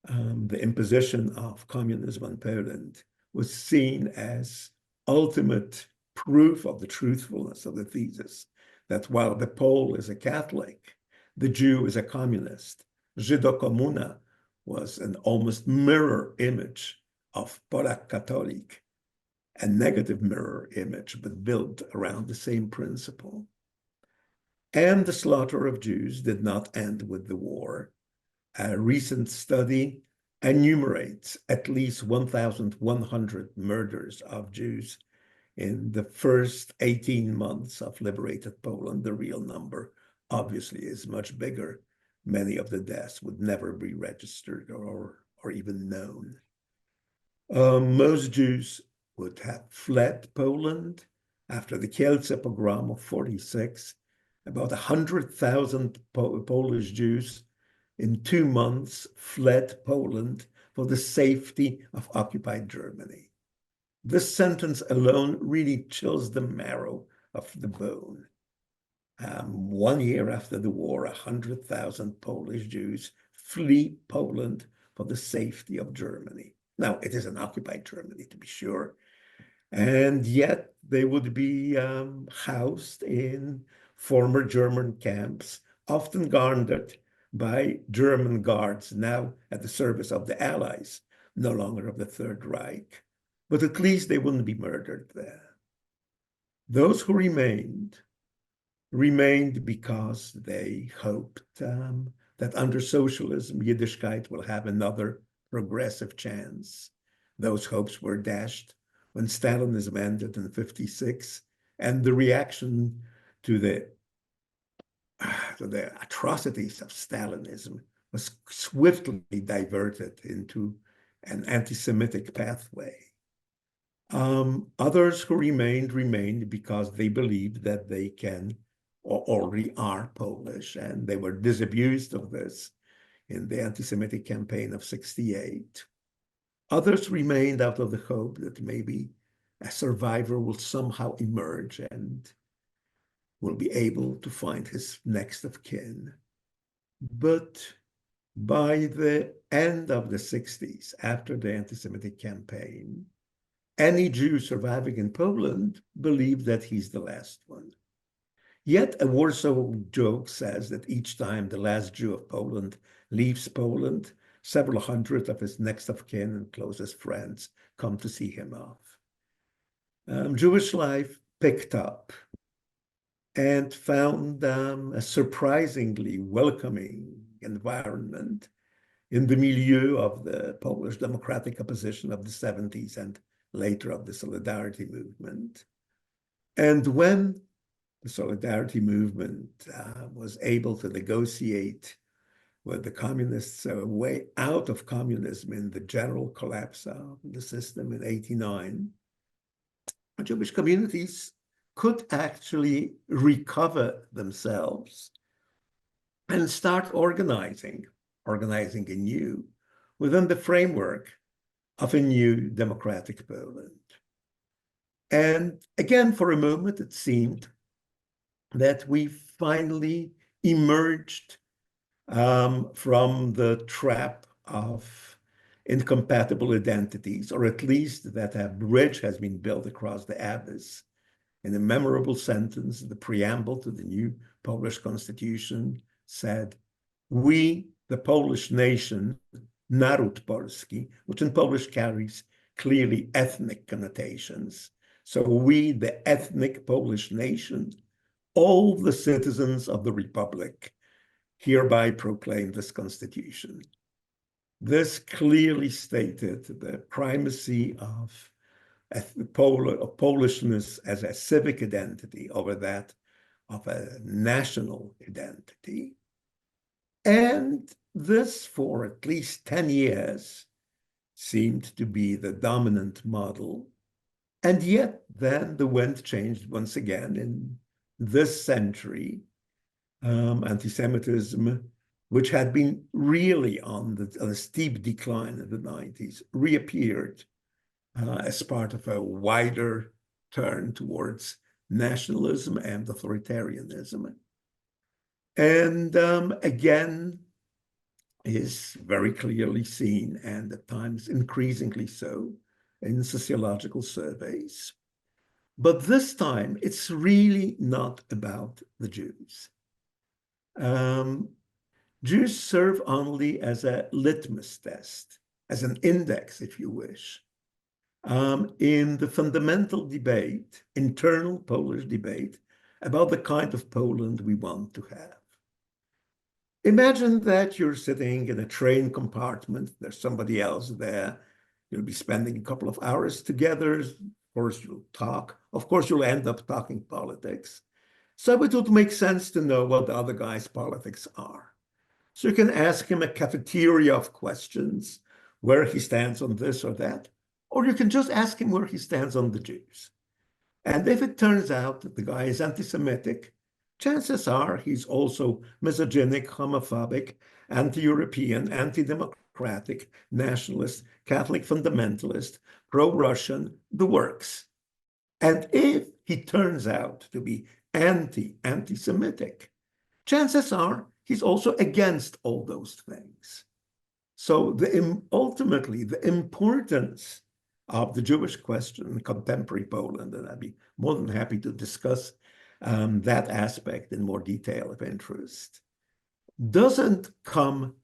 the imposition of communism on Poland was seen as ultimate proof of the truthfulness of the thesis that while the Pole is a Catholic, the Jew is a communist. Żydokomuna was an almost mirror image of Polak Catholic, a negative mirror image, but built around the same principle. And the slaughter of Jews did not end with the war. A recent study enumerates at least 1,100 murders of Jews in the first 18 months of liberated Poland. The real number obviously is much bigger many of the deaths would never be registered or even known. Most Jews would have fled Poland after the Kielce pogrom of 46. About 100,000 Polish Jews in 2 months fled Poland for the safety of occupied Germany. This sentence alone really chills the marrow of the bone. 1 year after the war, 100,000 Polish Jews flee Poland for the safety of Germany. Now, it is an occupied Germany, to be sure, and yet they would be housed in former German camps, often guarded by German guards, now at the service of the Allies, no longer of the Third Reich. But at least they wouldn't be murdered there. Those who remained because they hoped that under socialism, Yiddishkeit will have another progressive chance. Those hopes were dashed when Stalinism ended in 56, and the reaction to the atrocities of Stalinism was swiftly diverted into an anti-Semitic pathway. Others who remained because they believed that they can or already are Polish, and they were disabused of this in the anti-Semitic campaign of 68. Others remained out of the hope that maybe a survivor will somehow emerge and will be able to find his next of kin. But by the end of the 60s, after the anti-Semitic campaign, any Jew surviving in Poland believed that he's the last one. Yet a Warsaw joke says that each time the last Jew of Poland leaves Poland, several hundred of his next of kin and closest friends come to see him off. Jewish life picked up and found a surprisingly welcoming environment in the milieu of the Polish democratic opposition of the 70s and later of the Solidarity movement. And when the Solidarity movement was able to negotiate with the communists a way out of communism in the general collapse of the system in 89, Jewish communities could actually recover themselves and start organizing anew within the framework of a new democratic Poland. And again, for a moment, it seemed that we finally emerged from the trap of incompatible identities, or at least that a bridge has been built across the abyss. In a memorable sentence, the preamble to the new Polish constitution said, "We, the Polish nation, Naród Polski," which in Polish carries clearly ethnic connotations. So we, the ethnic Polish nation, all the citizens of the Republic, hereby proclaim this constitution. This clearly stated the primacy of Polishness as a civic identity over that of a national identity. And this, for at least 10 years, seemed to be the dominant model. And yet then the wind changed once again in this century. Anti-Semitism, which had been really on a steep decline in the 90s, reappeared as part of a wider turn towards nationalism and authoritarianism. And again, is very clearly seen, and at times increasingly so, in sociological surveys. But this time, it's really not about the Jews. Jews serve only as a litmus test, as an index, if you wish, in the fundamental debate, internal Polish debate, about the kind of Poland we want to have. Imagine that you're sitting in a train compartment, there's somebody else there, you'll be spending a couple of hours together, of course you'll talk, of course you'll end up talking politics. So it would make sense to know what the other guy's politics are. So you can ask him a cafeteria of questions, where he stands on this or that, or you can just ask him where he stands on the Jews. And if it turns out that the guy is anti-Semitic, chances are he's also misogynic, homophobic, anti-European, anti-democratic, nationalist, Catholic fundamentalist, pro-Russian, the works. And if he turns out to be anti-Semitic, chances are he's also against all those things. So ultimately, the importance of the Jewish question in contemporary Poland, and I'd be more than happy to discuss that aspect in more detail if interest, doesn't come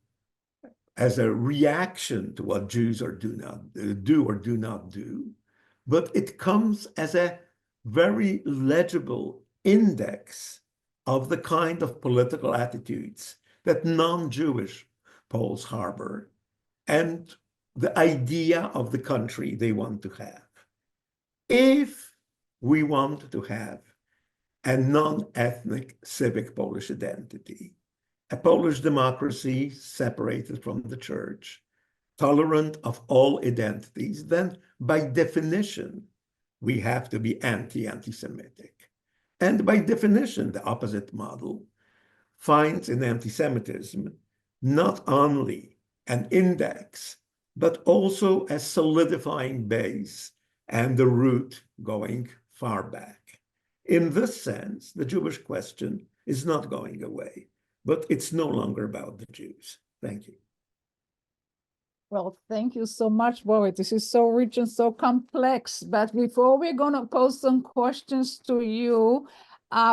as a reaction to what Jews do or do not do, but it comes as a very legible index of the kind of political attitudes that non-Jewish Poles harbor and the idea of the country they want to have. If we want to have a non-ethnic civic Polish identity, a Polish democracy separated from the church, tolerant of all identities, then by definition, we have to be anti-Semitic. And by definition, the opposite model finds in anti-Semitism not only an index, but also a solidifying base and the root going far back. In this sense, the Jewish question is not going away, but it's no longer about the Jews. Thank you. Well, thank you so much, Bowie. This is so rich and so complex. But before we're going to pose some questions to you,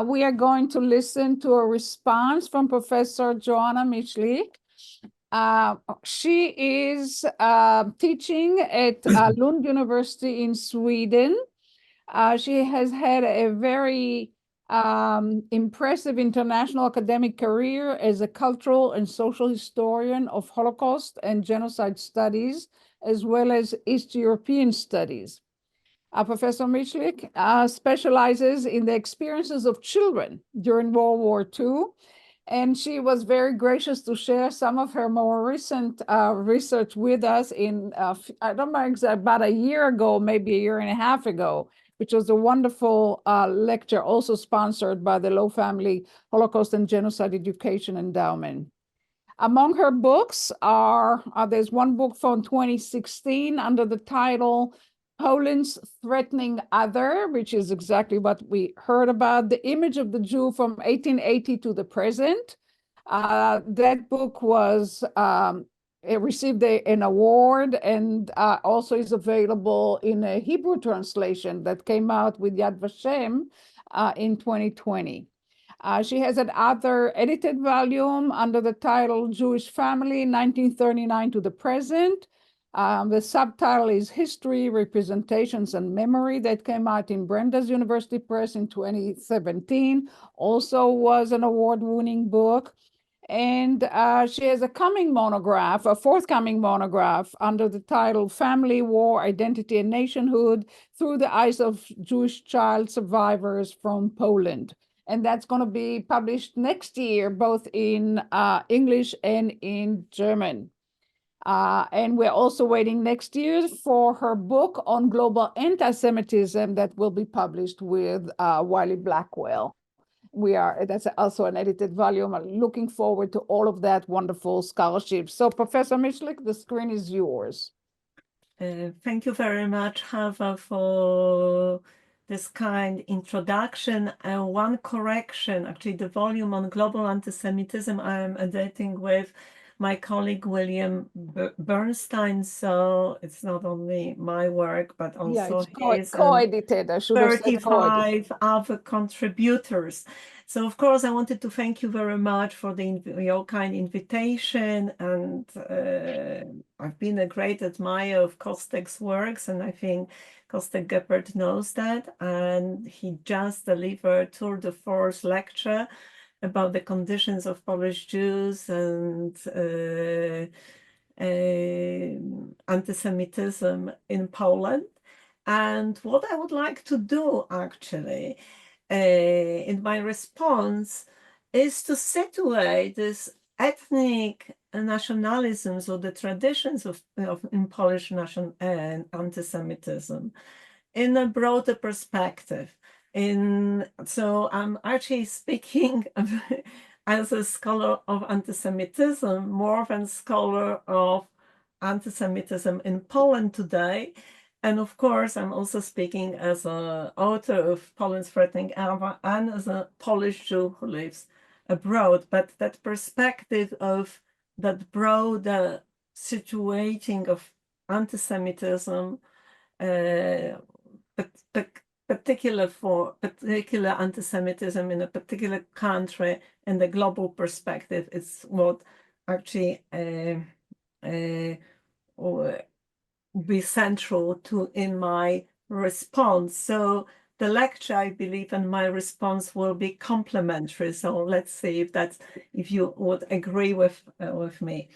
we are going to listen to a response from Professor Joanna Michlic. She is teaching at Lund University in Sweden. She has had a very impressive international academic career as a cultural and social historian of Holocaust and genocide studies, as well as East European studies. Professor Michlic specializes in the experiences of children during World War II, and she was very gracious to share some of her more recent research with us in, I don't know exactly, about a year ago, maybe a year and a half ago, which was a wonderful lecture also sponsored by the Lowe Family Holocaust and Genocide Education Endowment. Among her books are, there's one book from 2016 under the title Poland's Threatening Other, which is exactly what we heard about, the image of the Jew from 1880 to the present. That book was, it received an award and also is available in a Hebrew translation that came out with Yad Vashem in 2020. She has another edited volume under the title Jewish Family, 1939 to the Present. The subtitle is History, Representations, and Memory, that came out in Brandeis University Press in 2017. Also was an award-winning book. And she has a forthcoming monograph under the title Family, War, Identity, and Nationhood Through the Eyes of Jewish Child Survivors from Poland. And that's going to be published next year, both in English and in German. And we're also waiting next year for her book on global anti-Semitism that will be published with Wiley Blackwell. That's also an edited volume. I'm looking forward to all of that wonderful scholarship. So Professor Michlic, the screen is yours. Thank you very much, Hava, for this kind introduction. One correction, actually the volume on global anti-Semitism I am editing with my colleague William Bernstein, so it's not only my work, but also his co-edited. I should have said 35 other contributors. So of course I wanted to thank you very much for your kind invitation, and I've been a great admirer of Kostek's works, and I think Konstanty-Gebert knows that, and he just delivered tour de force lecture about the conditions of Polish Jews and anti-Semitism in Poland. And what I would like to do actually in my response is to situate this ethnic nationalisms or the traditions of in Polish anti-Semitism in a broader perspective. So I'm actually speaking as a scholar of anti-Semitism more than scholar of anti-Semitism in Poland today. And of course, I'm also speaking as an author of Poland's Threatening Era and as a Polish Jew who lives abroad. But that perspective of that broader situating of anti-Semitism, particular anti-Semitism in a particular country and the global perspective is what actually be central to in my response. So the lecture, I believe, and my response will be complementary. So let's see if you would agree with me.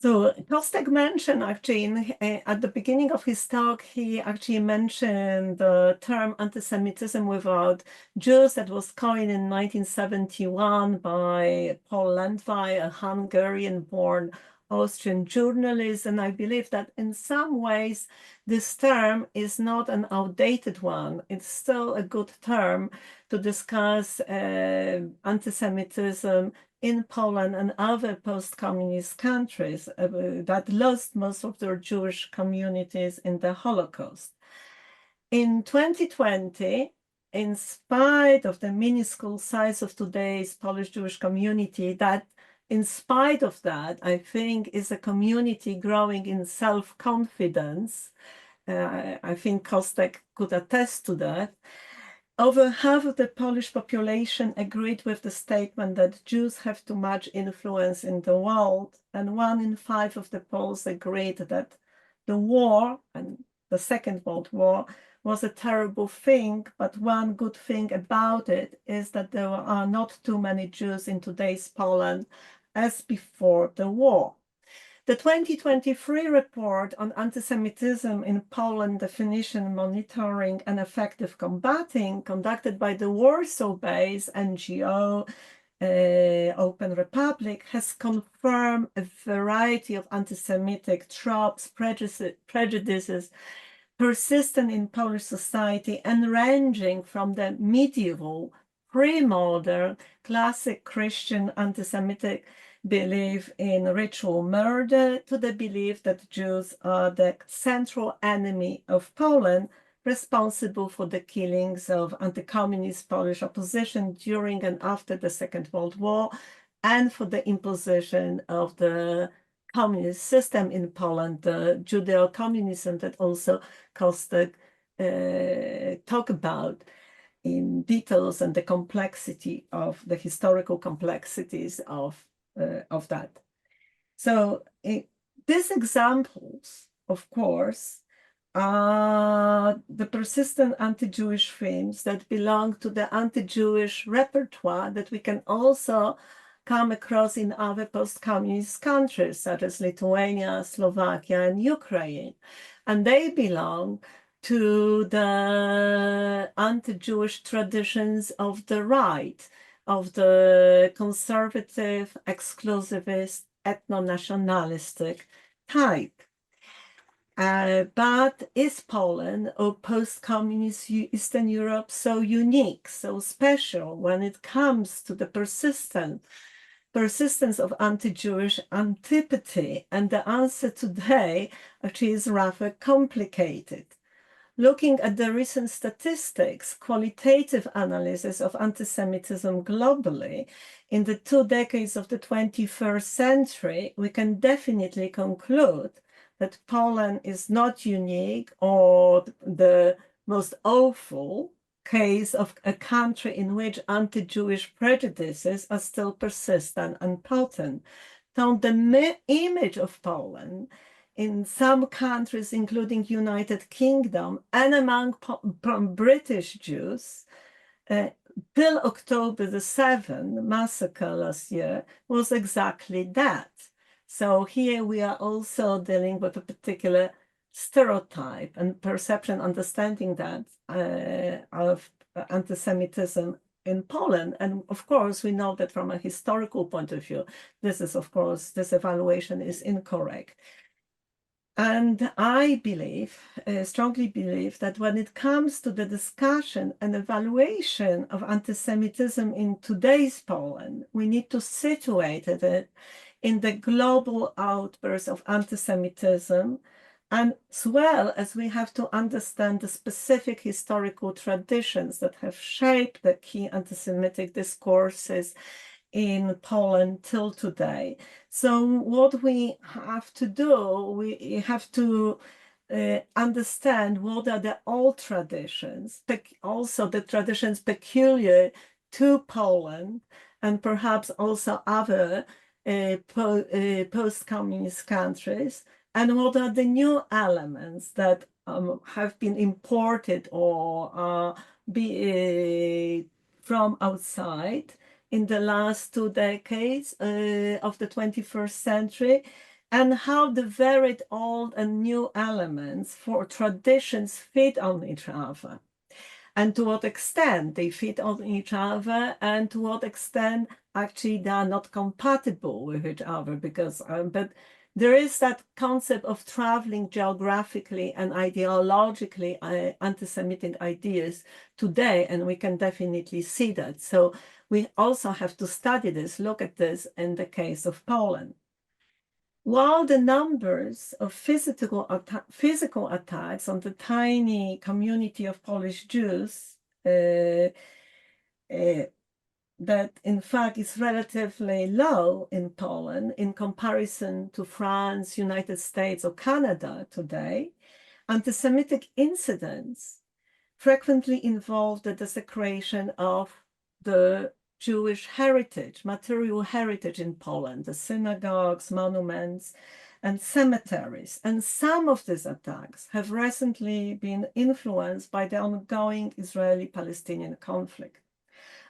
So Kostek mentioned actually at the beginning of his talk, he actually mentioned the term anti-Semitism without Jews that was coined in 1971 by Paul Landwehr, a Hungarian-born Austrian journalist. And I believe that in some ways, this term is not an outdated one. It's still a good term to discuss anti-Semitism in Poland and other post-communist countries that lost most of their Jewish communities in the Holocaust. In 2020, in spite of the minuscule size of today's Polish Jewish community, that in spite of that, I think is a community growing in self-confidence. I think Kostek could attest to that. Over half of the Polish population agreed with the statement that Jews have too much influence in the world, and 1 in 5 of the Poles agreed that the war, and the Second World War, was a terrible thing, but one good thing about it is that there are not too many Jews in today's Poland as before the war. The 2023 report on anti-Semitism in Poland, definition, monitoring, and effective combating, conducted by the Warsaw-based NGO Open Republic, has confirmed a variety of anti-Semitic tropes, prejudices persistent in Polish society and ranging from the medieval, pre-modern, classic Christian anti-Semitic belief in ritual murder to the belief that Jews are the central enemy of Poland, responsible for the killings of anti-communist Polish opposition during and after the Second World War, and for the imposition of the communist system in Poland, the Judeo-communism that also Kostek talked about in details and the complexity of the historical complexities of that. So these examples, of course, are the persistent anti-Jewish themes that belong to the anti-Jewish repertoire that we can also come across in other post-communist countries, such as Lithuania, Slovakia, and Ukraine. And they belong to the anti-Jewish traditions of the right, of the conservative, exclusivist, ethno-nationalistic type. But is Poland or post-communist Eastern Europe so unique, so special when it comes to the persistence of anti-Jewish antipathy? And the answer today actually is rather complicated. Looking at the recent statistics, qualitative analysis of anti-Semitism globally in the 2 decades of the 21st century, we can definitely conclude that Poland is not unique or the most awful case of a country in which anti-Jewish prejudices are still persistent and potent. So the image of Poland in some countries, including United Kingdom and among British Jews, till October the 7th massacre last year, was exactly that. So here we are also dealing with a particular stereotype and perception, understanding that of anti-Semitism in Poland. And of course, we know that from a historical point of view, this is, of course, this evaluation is incorrect. And I believe, strongly believe, that when it comes to the discussion and evaluation of anti-Semitism in today's Poland, we need to situate it in the global outburst of anti-Semitism, and as well as we have to understand the specific historical traditions that have shaped the key anti-Semitic discourses in Poland till today. So what we have to do, we have to understand what are the old traditions, also the traditions peculiar to Poland, and perhaps also other post-communist countries, and what are the new elements that have been imported or from outside in the last 2 decades of the 21st century, and how the very old and new elements for traditions fit on each other, and to what extent they fit on each other, and to what extent actually they are not compatible with each other, because but there is that concept of traveling geographically and ideologically anti-Semitic ideas today, and we can definitely see that. So we also have to study this, look at this in the case of Poland. While the numbers of physical attacks on the tiny community of Polish Jews that in fact is relatively low in Poland in comparison to France, United States, or Canada today, anti-Semitic incidents frequently involve the desecration of the Jewish heritage, material heritage in Poland, the synagogues, monuments, and cemeteries. And some of these attacks have recently been influenced by the ongoing Israeli-Palestinian conflict.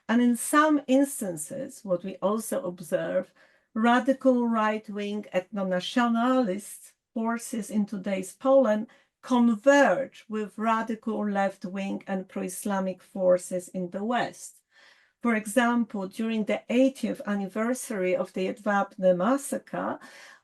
And in some instances, what we also observe, radical right-wing ethno-nationalist forces in today's Poland converge with radical left-wing and pro-Islamic forces in the West. For example, during the 80th anniversary of the Jedwabne massacre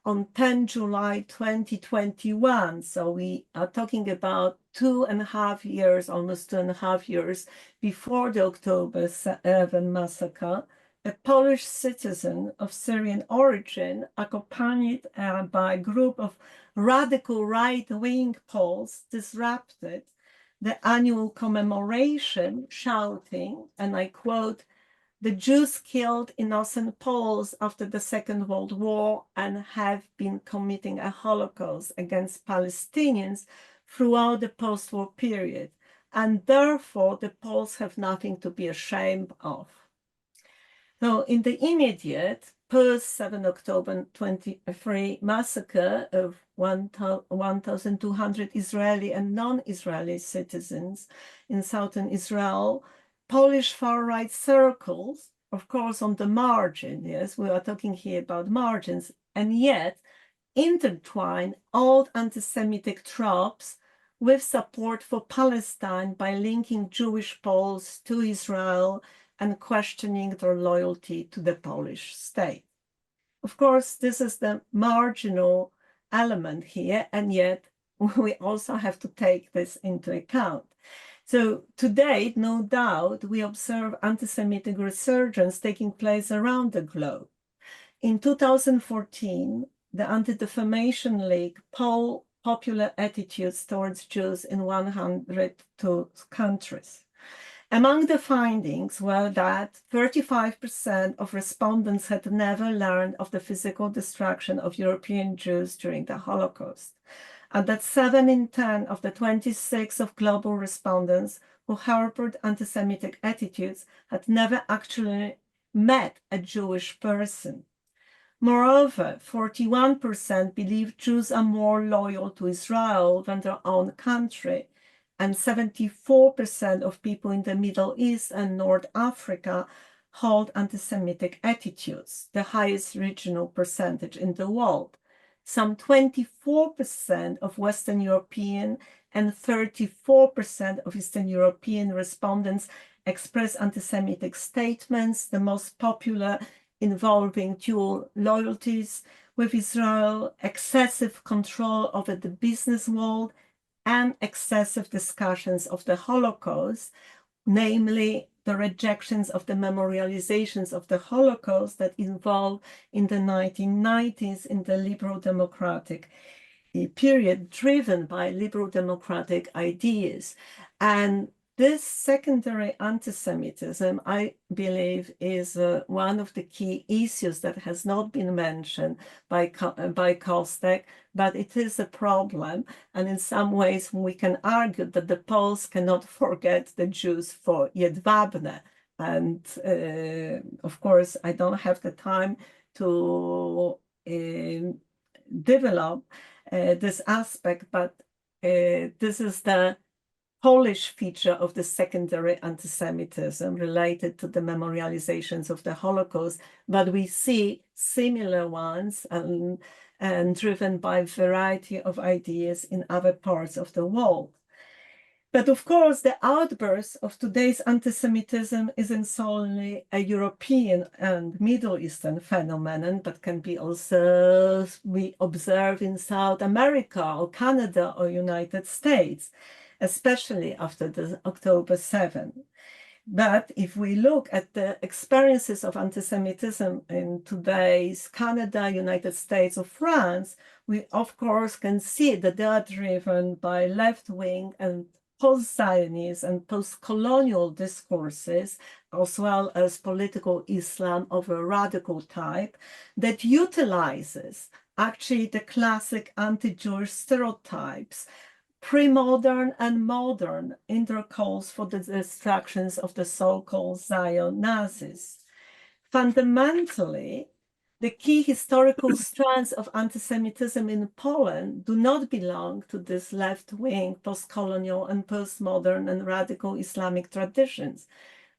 on 10 July 2021, so we are talking about 2.5 years, almost 2.5 years before the October 7 massacre, a Polish citizen of Syrian origin, accompanied by a group of radical right-wing Poles, disrupted the annual commemoration, shouting, and I quote, "The Jews killed innocent Poles after the Second World War and have been committing a Holocaust against Palestinians throughout the post-war period, and therefore the Poles have nothing to be ashamed of." So in the immediate post-7 October 23 massacre of 1,200 Israeli and non-Israeli citizens in southern Israel, Polish far-right circles, of course on the margin, yes, we are talking here about margins, and yet intertwine old anti-Semitic tropes with support for Palestine by linking Jewish Poles to Israel and questioning their loyalty to the Polish state. Of course, this is the marginal element here, and yet we also have to take this into account. So to date, no doubt, we observe anti-Semitic resurgence taking place around the globe. In 2014, the Anti-Defamation League polled popular attitudes towards Jews in 102 countries. Among the findings were that 35% of respondents had never learned of the physical destruction of European Jews during the Holocaust, and that 7 in 10 of the 26 of global respondents who harbored anti-Semitic attitudes had never actually met a Jewish person. Moreover, 41% believe Jews are more loyal to Israel than their own country, and 74% of people in the Middle East and North Africa hold anti-Semitic attitudes, the highest regional percentage in the world. Some 24% of Western European and 34% of Eastern European respondents express anti-Semitic statements, the most popular involving dual loyalties with Israel, excessive control over the business world, and excessive discussions of the Holocaust, namely the rejections of the memorializations of the Holocaust that involved in the 1990s in the liberal democratic period, driven by liberal democratic ideas. And this secondary anti-Semitism, I believe, is one of the key issues that has not been mentioned by Kostek, but it is a problem. And in some ways, we can argue that the Poles cannot forget the Jews for Jedwabne. And of course, I don't have the time to develop this aspect, but this is the Polish feature of the secondary anti-Semitism related to the memorializations of the Holocaust, but we see similar ones and driven by a variety of ideas in other parts of the world. But of course, the outburst of today's anti-Semitism isn't solely a European and Middle Eastern phenomenon, but can be also be observed in South America or Canada or United States, especially after the October 7. But if we look at the experiences of anti-Semitism in today's Canada, United States, or France, we of course can see that they are driven by left-wing and post-Zionist and post-colonial discourses, as well as political Islam of a radical type that utilizes actually the classic anti-Jewish stereotypes, pre-modern and modern, in their calls for the destructions of the so-called Zion Nazis. Fundamentally, the key historical strands of anti-Semitism in Poland do not belong to this left-wing, post-colonial and postmodern and radical Islamic traditions,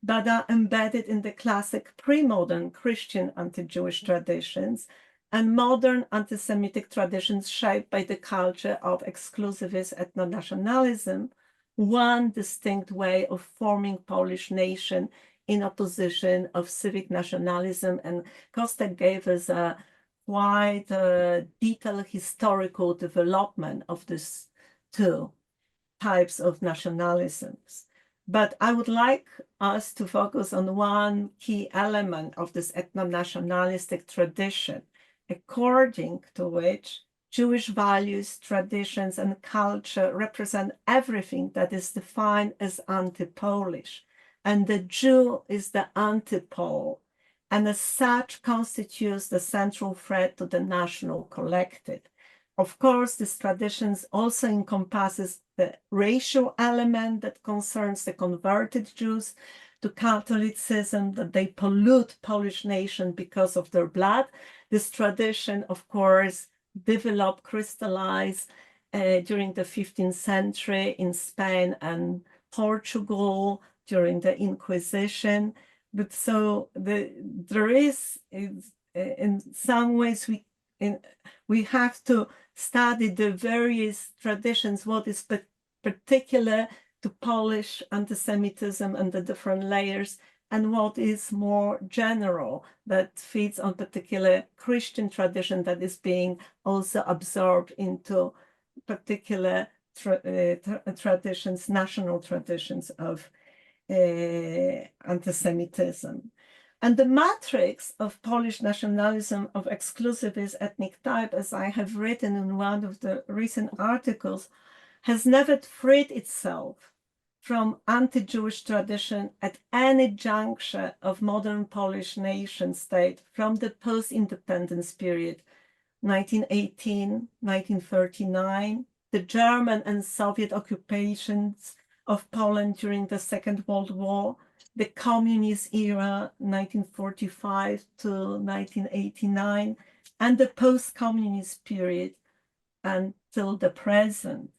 but are embedded in the classic pre-modern Christian anti-Jewish traditions and modern anti-Semitic traditions shaped by the culture of exclusivist ethno-nationalism, one distinct way of forming Polish nation in opposition of civic nationalism. And Kostek gave us a quite detailed historical development of these two types of nationalisms. But I would like us to focus on one key element of this ethno-nationalistic tradition, according to which Jewish values, traditions, and culture represent everything that is defined as anti-Polish. And the Jew is the anti-Pole, and as such constitutes the central threat to the national collective. Of course, this tradition also encompasses the racial element that concerns the converted Jews to Catholicism, that they pollute Polish nation because of their blood. This tradition, of course, developed, crystallized during the 15th century in Spain and Portugal during the Inquisition. But so there is, in some ways, we have to study the various traditions, what is particular to Polish anti-Semitism and the different layers, and what is more general that feeds on particular Christian tradition that is being also absorbed into particular traditions, national traditions of anti-Semitism. And the matrix of Polish nationalism of exclusivist ethnic type, as I have written in one of the recent articles, has never freed itself from anti-Jewish tradition at any juncture of modern Polish nation state from the post-independence period, 1918, 1939, the German and Soviet occupations of Poland during the Second World War, the communist era, 1945 to 1989, and the post-communist period until the present.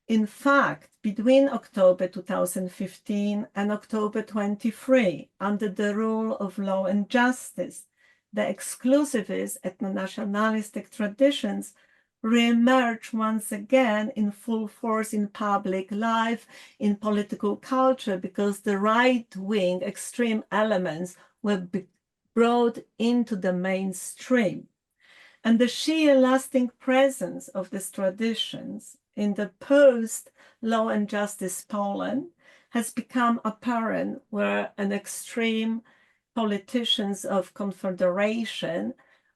In fact, between October 2015 and October 23, under the rule of law and justice, the exclusivist ethno-nationalistic traditions re-emerge once again in full force in public life, in political culture, because the right-wing extreme elements were brought into the mainstream. And the sheer lasting presence of these traditions in the post-Law and Justice Poland has become apparent, where an extreme politicians of Confederation,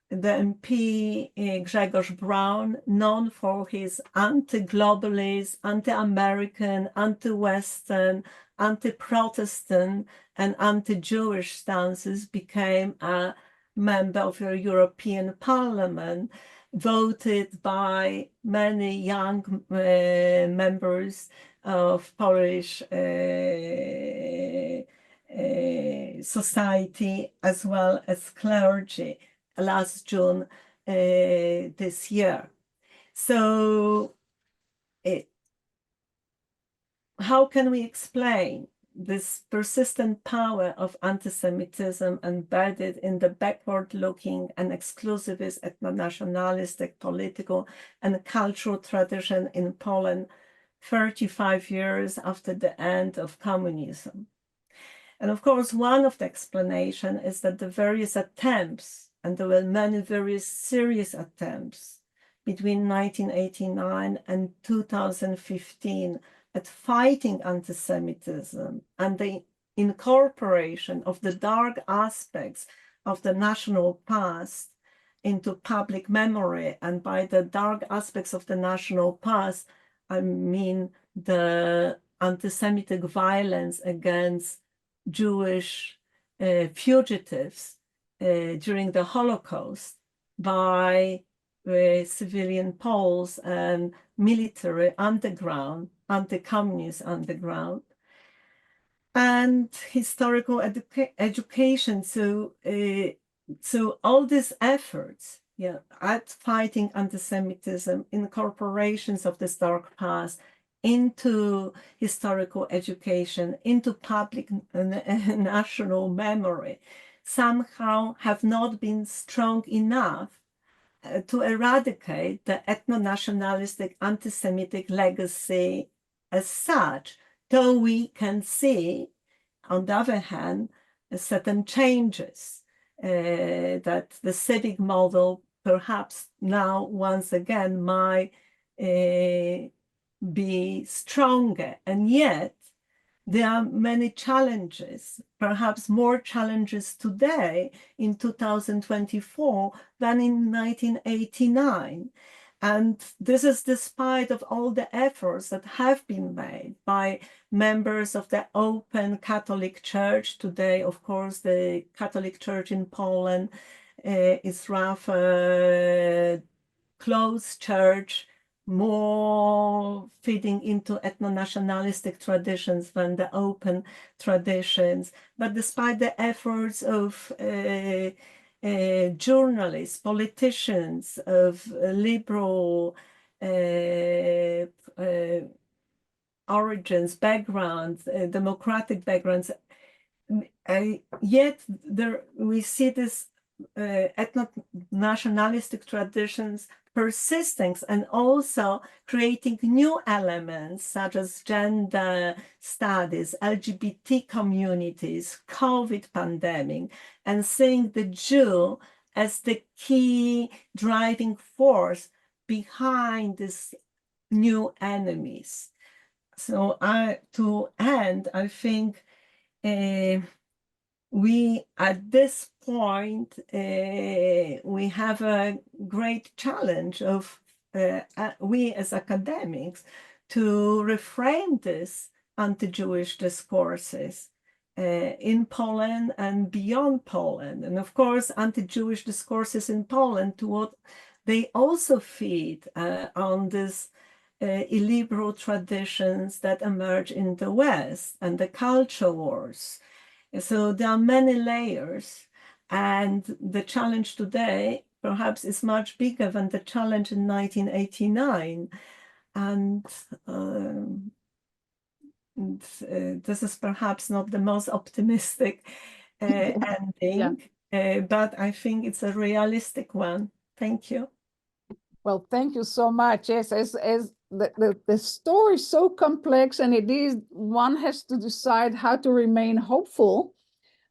the MP Grzegorz Braun, known for his anti-globalist, anti-American, anti-Western, anti-Protestant, and anti-Jewish stances, became a member of the European Parliament, voted by many young members of Polish society, as well as clergy, last June this year. So how can we explain this persistent power of anti-Semitism embedded in the backward-looking and exclusivist ethno-nationalistic political and cultural tradition in Poland 35 years after the end of communism? And of course, one of the explanations is that the various attempts, and there were many very serious attempts between 1989 and 2015 at fighting anti-Semitism and the incorporation of the dark aspects of the national past into public memory. And by the dark aspects of the national past, I mean the anti-Semitic violence against Jewish fugitives during the Holocaust by civilian Poles and military underground, anti-communist underground, and historical education. So all these efforts at fighting anti-Semitism, incorporations of this dark past into historical education, into public national memory, somehow have not been strong enough to eradicate the ethno-nationalistic anti-Semitic legacy as such, though we can see, on the other hand, certain changes, that the civic model perhaps now once again might be stronger. And yet there are many challenges, perhaps more challenges today in 2024 than in 1989. And this is despite of all the efforts that have been made by members of the open Catholic Church. Today, of course, the Catholic Church in Poland is rather closed church, more feeding into ethno-nationalistic traditions than the open traditions. But despite the efforts of journalists, politicians, of liberal origins, backgrounds, democratic backgrounds, yet there we see this ethno-nationalistic traditions persisting and also creating new elements such as gender studies, LGBT communities, COVID pandemic, and seeing the Jew as the key driving force behind these new enemies. So to end, I think we, at this point, we have a great challenge of we as academics to reframe this anti-Jewish discourses in Poland and beyond Poland. And of course, anti-Jewish discourses in Poland, to what they also feed on this illiberal traditions that emerge in the West and the culture wars. So there are many layers, and the challenge today perhaps is much bigger than the challenge in 1989. And this is perhaps not the most optimistic ending, but I think it's a realistic one. Thank you. Well, thank you so much. Yes, as the story is so complex, and it is, one has to decide how to remain hopeful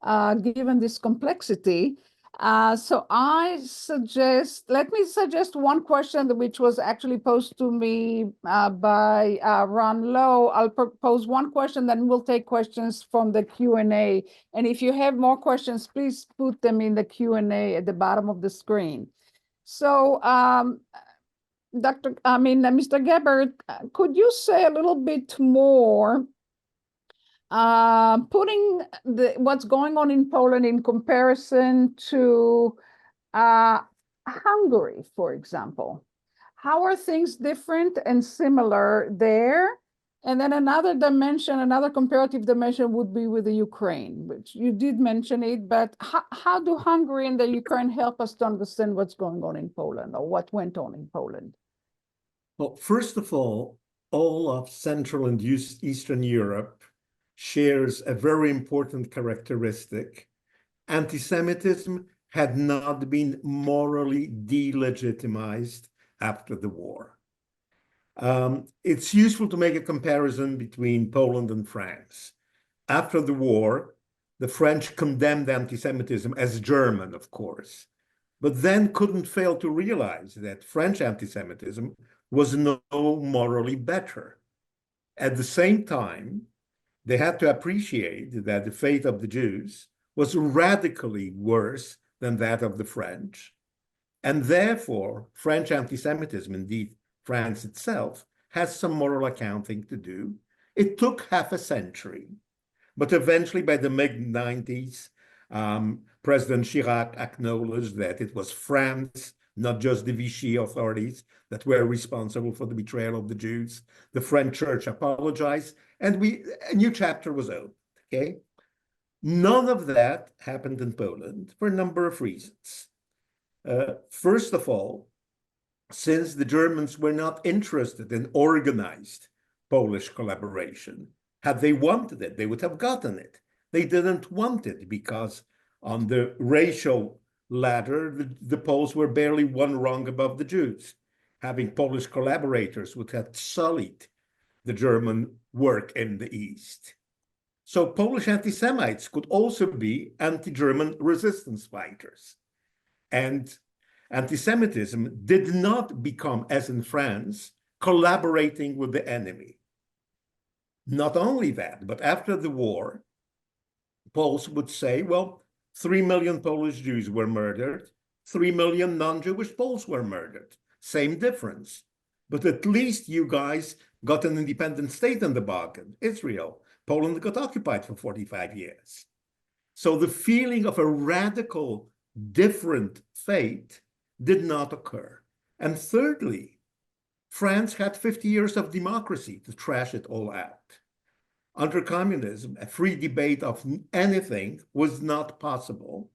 given this complexity. So let me suggest one question which was actually posed to me by Ron Lowe. I'll propose one question, then we'll take questions from the Q&A. And if you have more questions, please put them in the Q&A at the bottom of the screen. So, Mr. Gebert, could you say a little bit more, putting what's going on in Poland in comparison to Hungary, for example? How are things different and similar there? And then another dimension, another comparative dimension would be with the Ukraine, which you did mention it, but how do Hungary and the Ukraine help us to understand what's going on in Poland, or what went on in Poland? Well, first of all of Central and Eastern Europe shares a very important characteristic. Anti-Semitism had not been morally delegitimized after the war. It's useful to make a comparison between Poland and France. After the war, the French condemned anti-Semitism as German, of course, but then couldn't fail to realize that French anti-Semitism was no morally better. At the same time, they had to appreciate that the fate of the Jews was radically worse than that of the French. And therefore, French anti-Semitism, indeed France itself, has some moral accounting to do. It took half a century, but eventually by the mid-90s, President Chirac acknowledged that it was France, not just the Vichy authorities, that were responsible for the betrayal of the Jews. The French church apologized, and a new chapter was opened, okay? None of that happened in Poland for a number of reasons. First of all, since the Germans were not interested in organized Polish collaboration, had they wanted it, they would have gotten it. They didn't want it because on the racial ladder, the Poles were barely one rung above the Jews. Having Polish collaborators would have sullied the German work in the East. So Polish anti-Semites could also be anti-German resistance fighters. And anti-Semitism did not become, as in France, collaborating with the enemy. Not only that, but after the war, Poles would say, well, 3 million Polish Jews were murdered, 3 million non-Jewish Poles were murdered. Same difference. But at least you guys got an independent state in the bargain, Israel. Poland got occupied for 45 years. So the feeling of a radical, different fate did not occur. And thirdly, France had 50 years of democracy to trash it all out. Under communism, a free debate of anything was not possible.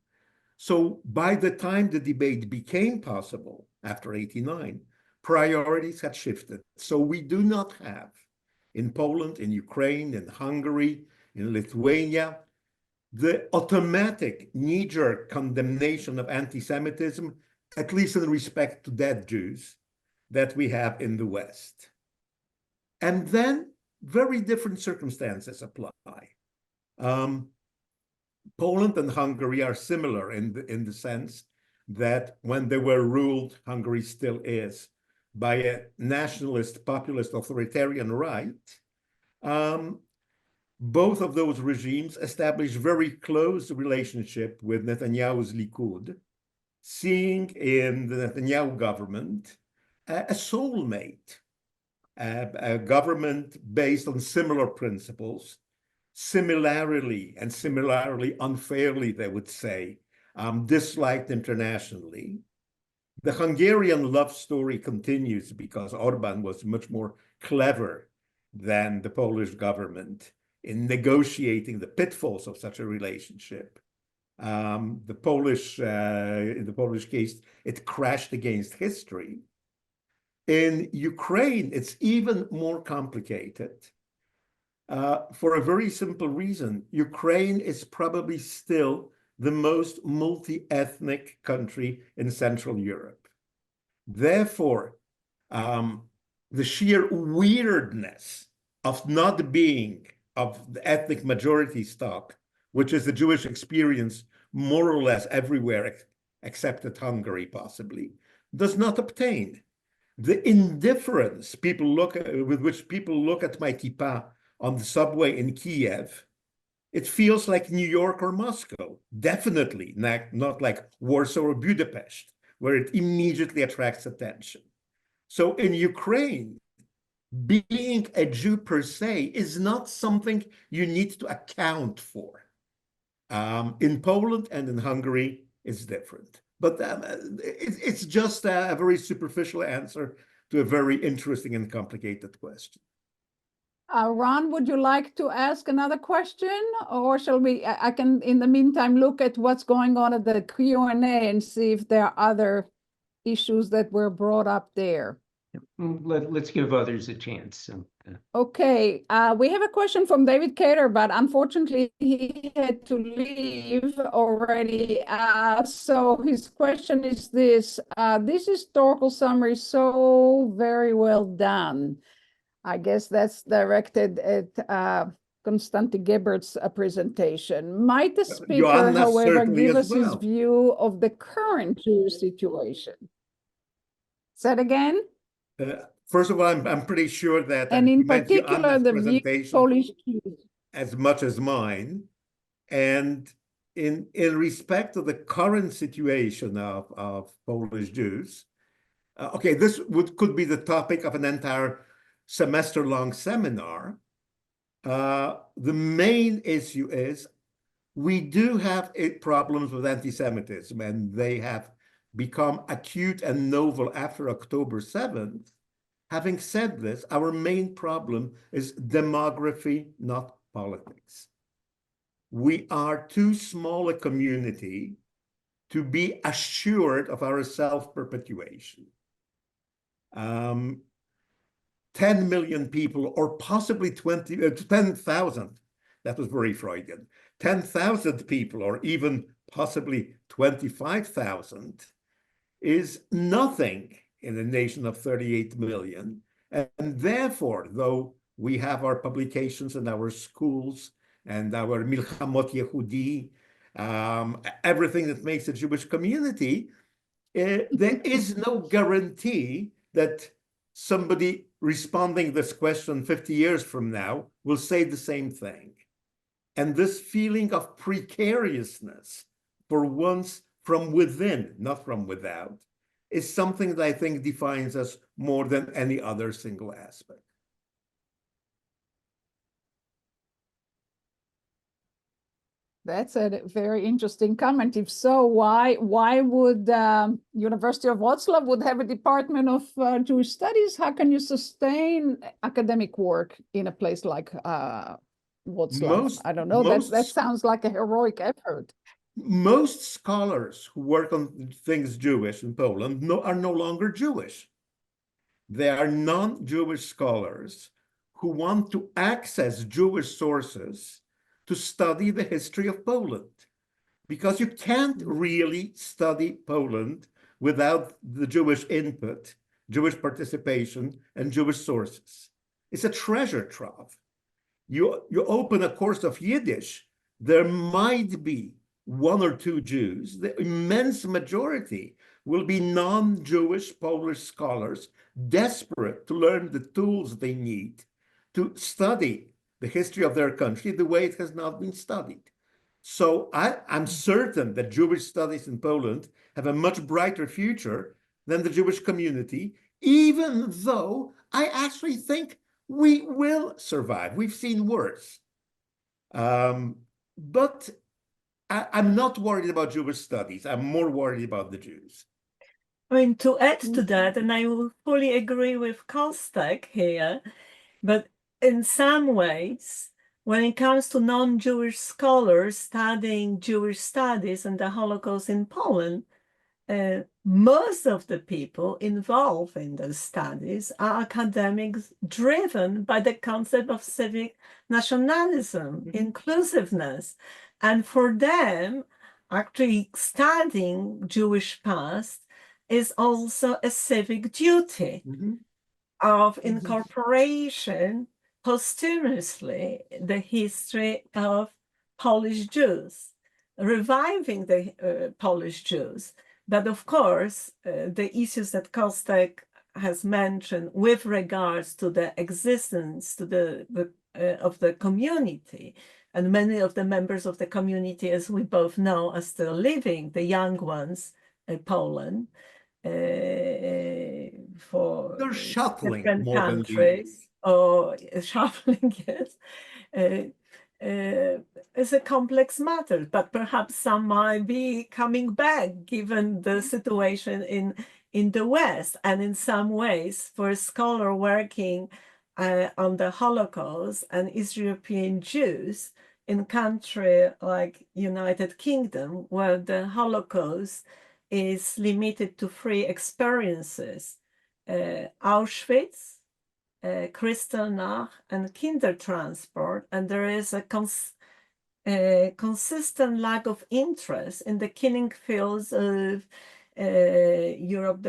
So by the time the debate became possible, after 89, priorities had shifted. So we do not have, in Poland, in Ukraine, in Hungary, in Lithuania, the automatic knee-jerk condemnation of anti-Semitism, at least in respect to dead Jews, that we have in the West. And then very different circumstances apply. Poland and Hungary are similar in the sense that when they were ruled, Hungary still is, by a nationalist, populist, authoritarian right, both of those regimes established very close relationship with Netanyahu's Likud, seeing in the Netanyahu government a soulmate, a government based on similar principles, similarly unfairly, they would say, disliked internationally. The Hungarian love story continues because Orban was much more clever than the Polish government in negotiating the pitfalls of such a relationship. In the Polish case, it crashed against history. In Ukraine, it's even more complicated for a very simple reason. Ukraine is probably still the most multi-ethnic country in Central Europe. Therefore, the sheer weirdness of not being of the ethnic majority stock, which is the Jewish experience more or less everywhere except at Hungary, possibly, does not obtain. The indifference with which people look at my kippah on the subway in Kiev, it feels like New York or Moscow, definitely not like Warsaw or Budapest, where it immediately attracts attention. So in Ukraine, being a Jew per se is not something you need to account for. In Poland and in Hungary, it's different. But it's just a very superficial answer to a very interesting and complicated question. Ron, would you like to ask another question, or shall we? I can, in the meantime, look at what's going on at the Q&A and see if there are other issues that were brought up there. Let's give others a chance. Okay, we have a question from David Cater, but unfortunately he had to leave already. So his question is this: this historical summary is so very well done. I guess that's directed at Konstanty Gebert's presentation. Might the speaker, Joanna however, certainly give as us his well. view of the current Jewish situation? Say it again? First of all, I'm pretty sure that And in meant particular, Joanna's the view of presentation Polish Jews. as much as mine. And in respect to the current situation of Polish Jews, okay, this could be the topic of an entire semester-long seminar. The main issue is we do have problems with anti-Semitism, and they have become acute and novel after October 7th. Having said this, our main problem is demography, not politics. We are too small a community to be assured of our self-perpetuation. 10 million people, or possibly 10,000, that was very Freudian, 10,000 people, or even possibly 25,000, is nothing in a nation of 38 million. And therefore, though we have our publications and our schools and our Milchamot Yehudi, everything that makes a Jewish community, there is no guarantee that somebody responding this question 50 years from now will say the same thing. And this feeling of precariousness, for once from within, not from without, is something that I think defines us more than any other single aspect. That's a very interesting comment. If so, why would University of Wrocław would have a department of Jewish studies? How can you sustain academic work in a place like Wrocław? I don't know. That sounds like a heroic effort. Most scholars who work on things Jewish in Poland are no longer Jewish. They are non-Jewish scholars who want to access Jewish sources to study the history of Poland, because you can't really study Poland without the Jewish input, Jewish participation, and Jewish sources. It's a treasure trove. You open a course of Yiddish, there might be one or two Jews. The immense majority will be non-Jewish Polish scholars desperate to learn the tools they need to study the history of their country the way it has not been studied. So I'm certain that Jewish studies in Poland have a much brighter future than the Jewish community, even though I actually think we will survive. We've seen worse. But I'm not worried about Jewish studies. I'm more worried about the Jews. I mean, to add to that, and I will fully agree with Kostek here, but in some ways, when it comes to non-Jewish scholars studying Jewish studies and the Holocaust in Poland, most of the people involved in those studies are academics driven by the concept of civic nationalism, inclusiveness. And for them, actually studying Jewish past is also a civic duty of incorporation posthumously the history of Polish Jews, reviving the Polish Jews. But of course, the issues that Kostek has mentioned with regards to the existence of the community, and many of the members of the community, as we both know, are still living, the young ones in Poland, for They're shuttling different more than countries, or shuffling, yes. It's a complex matter, but perhaps some might be coming back given the situation in the West. And in some ways, for a scholar working on the Holocaust and East European Jews in a country like United Kingdom, where the Holocaust is limited to 3 experiences, Auschwitz, Kristallnacht, and Kindertransport, and there is a consistent lack of interest in the killing fields of Europe,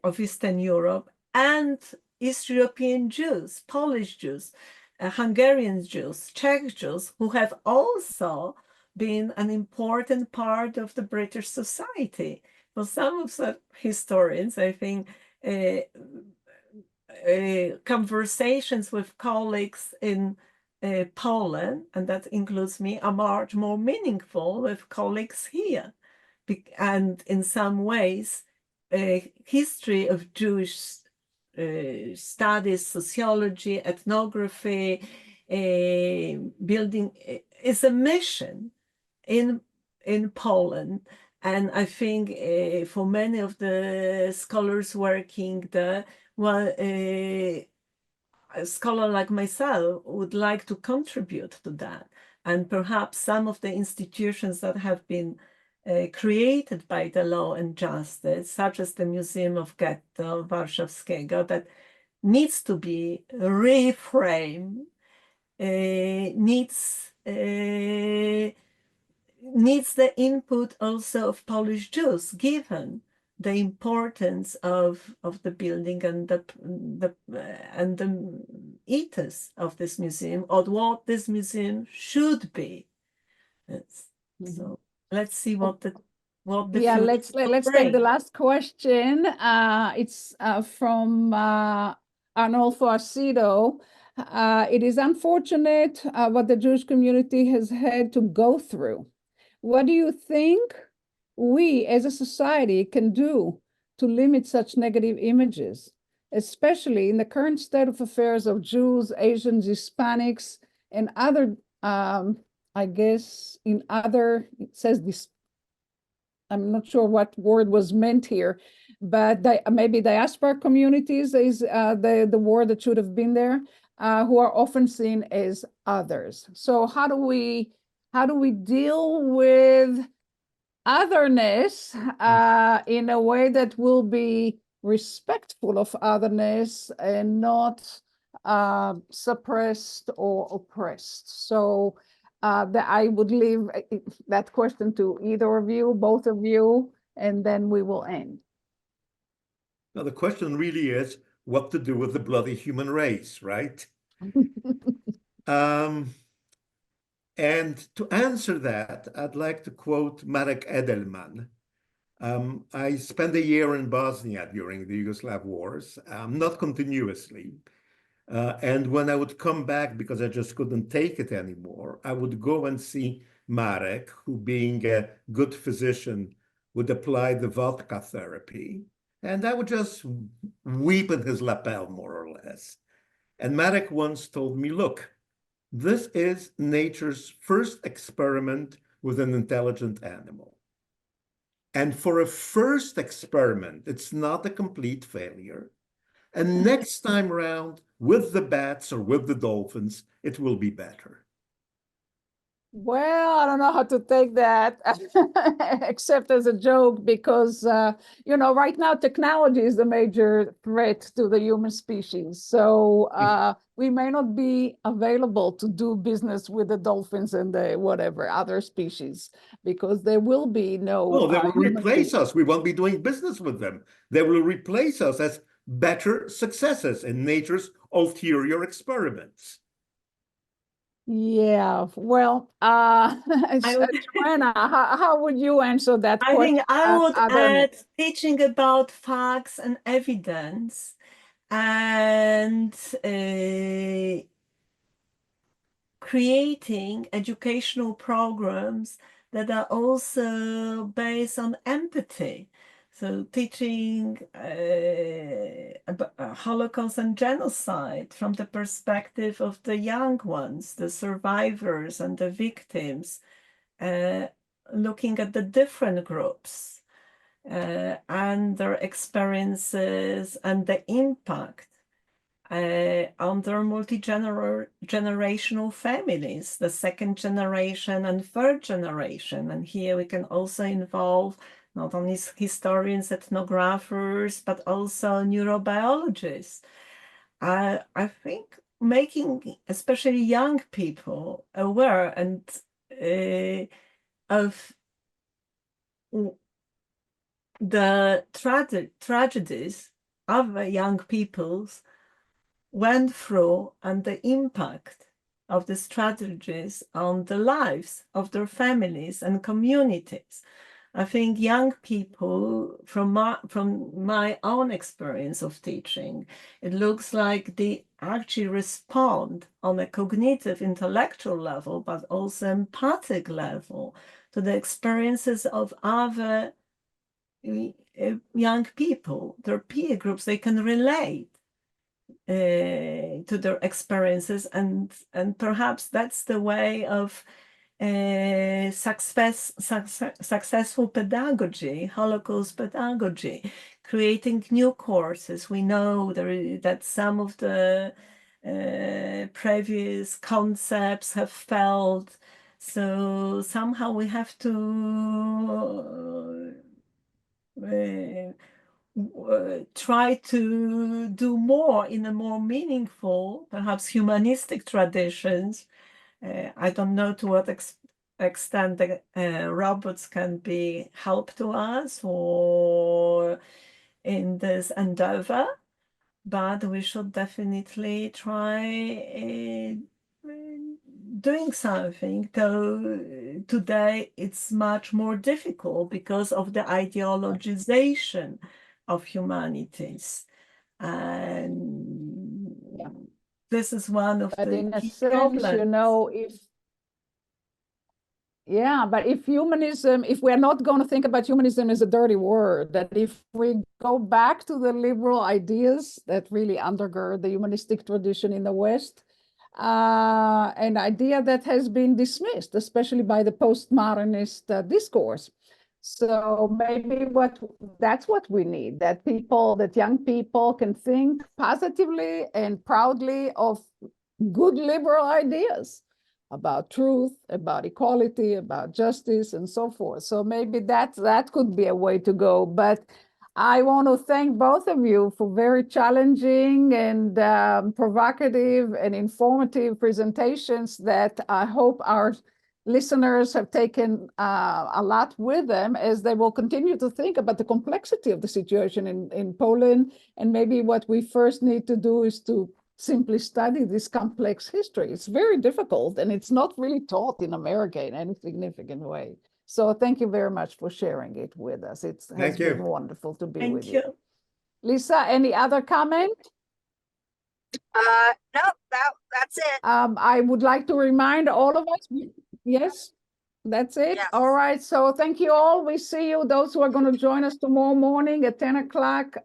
of Eastern Europe, and East European Jews, Polish Jews, Hungarian Jews, Czech Jews, who have also been an important part of the British society. For some of the historians, I think conversations with colleagues in Poland, and that includes me, are much more meaningful with colleagues here. And in some ways, history of Jewish studies, sociology, ethnography, building is a mission in Poland. And I think for many of the scholars working there, well, a scholar like myself would like to contribute to that. And perhaps some of the institutions that have been created by the Law and Justice, such as the Museum of Ghetto Warszawskiego, that needs to be reframed, needs the input also of Polish Jews, given the importance of the building and the ethos of this museum, or what this museum should be. So let's see what the Yeah, future let's take brings. the last question. It's from Arnolfo Arcido. It is unfortunate what the Jewish community has had to go through. What do you think we as a society can do to limit such negative images, especially in the current state of affairs of Jews, Asians, Hispanics, and other, I guess, in other, it says this, I'm not sure what word was meant here, but maybe diaspora communities is the word that should have been there, who are often seen as others. So how do we deal with otherness in a way that will be respectful of otherness and not suppressed or oppressed? So I would leave that question to either of you, both of you, and then we will end. Now, the question really is what to do with the bloody human race, right? And to answer that, I'd like to quote Marek Edelman. I spent a year in Bosnia during the Yugoslav wars, not continuously. And when I would come back, because I just couldn't take it anymore, I would go and see Marek, who, being a good physician, would apply the vodka therapy. And I would just weep in his lapel, more or less. And Marek once told me, look, this is nature's first experiment with an intelligent animal. And for a first experiment, it's not a complete failure. And next time around, with the bats or with the dolphins, it will be better. Well, I don't know how to take that, except as a joke, because, you know, right now technology is the major threat to the human species. So we may not be available to do business with the dolphins and the whatever other species, because there will be no Well, they will human replace beings. us. We won't be doing business with them. They will replace us as better successes in nature's ulterior experiments. Yeah, well, Joanna, how would you answer that I question? think I would Other add teaching about facts and evidence and creating educational programs that are also based on empathy. So teaching about Holocaust and genocide from the perspective of the young ones, the survivors and the victims, looking at the different groups and their experiences and the impact on their multi-generational families, the second generation and third generation. And here we can also involve not only historians, ethnographers, but also neurobiologists. I think making especially young people aware and of the tragedies other young peoples went through and the impact of the strategies on the lives of their families and communities. I think young people, from my own experience of teaching, it looks like they actually respond on a cognitive, intellectual level, but also empathic level to the experiences of other young people, their peer groups. They can relate to their experiences, and perhaps that's the way of successful pedagogy, Holocaust pedagogy, creating new courses. We know that some of the previous concepts have failed, so somehow we have to try to do more in a more meaningful, perhaps humanistic traditions. I don't know to what extent the robots can be help to us or in this endeavor, but we should definitely try doing something, though today it's much more difficult because of the ideologization of humanities. And this is one of But the in a key sense, problems. you know, if humanism, if we're not going to think about humanism as a dirty word, that if we go back to the liberal ideas that really undergird the humanistic tradition in the West, an idea that has been dismissed, especially by the postmodernist discourse. So maybe that's what we need, that young people can think positively and proudly of good liberal ideas about truth, about equality, about justice, and so forth. So maybe that could be a way to go. But I want to thank both of you for very challenging and provocative and informative presentations that I hope our listeners have taken a lot with them as they will continue to think about the complexity of the situation in Poland. And maybe what we first need to do is to simply study this complex history. It's very difficult, and it's not really taught in America in any significant way. So thank you very much for sharing it with us. It has been wonderful to be with you. Lisa, any other comment? No, that's it. I would like to remind all of us, yes, that's it. Yes. All right, so thank you all. We see you, those who are going to join us tomorrow morning at 10 o'clock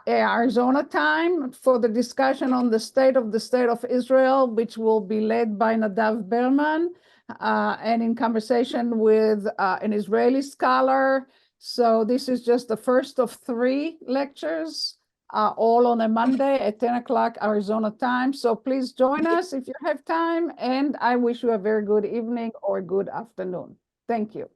Arizona time for the discussion on the state of Israel, which will be led by Nadav Berman, and in conversation with an Israeli scholar. So this is just the first of 3 lectures. all on a Monday at 10 o'clock Arizona time. So please join us if you have time, and I wish you a very good evening or good afternoon. Thank you.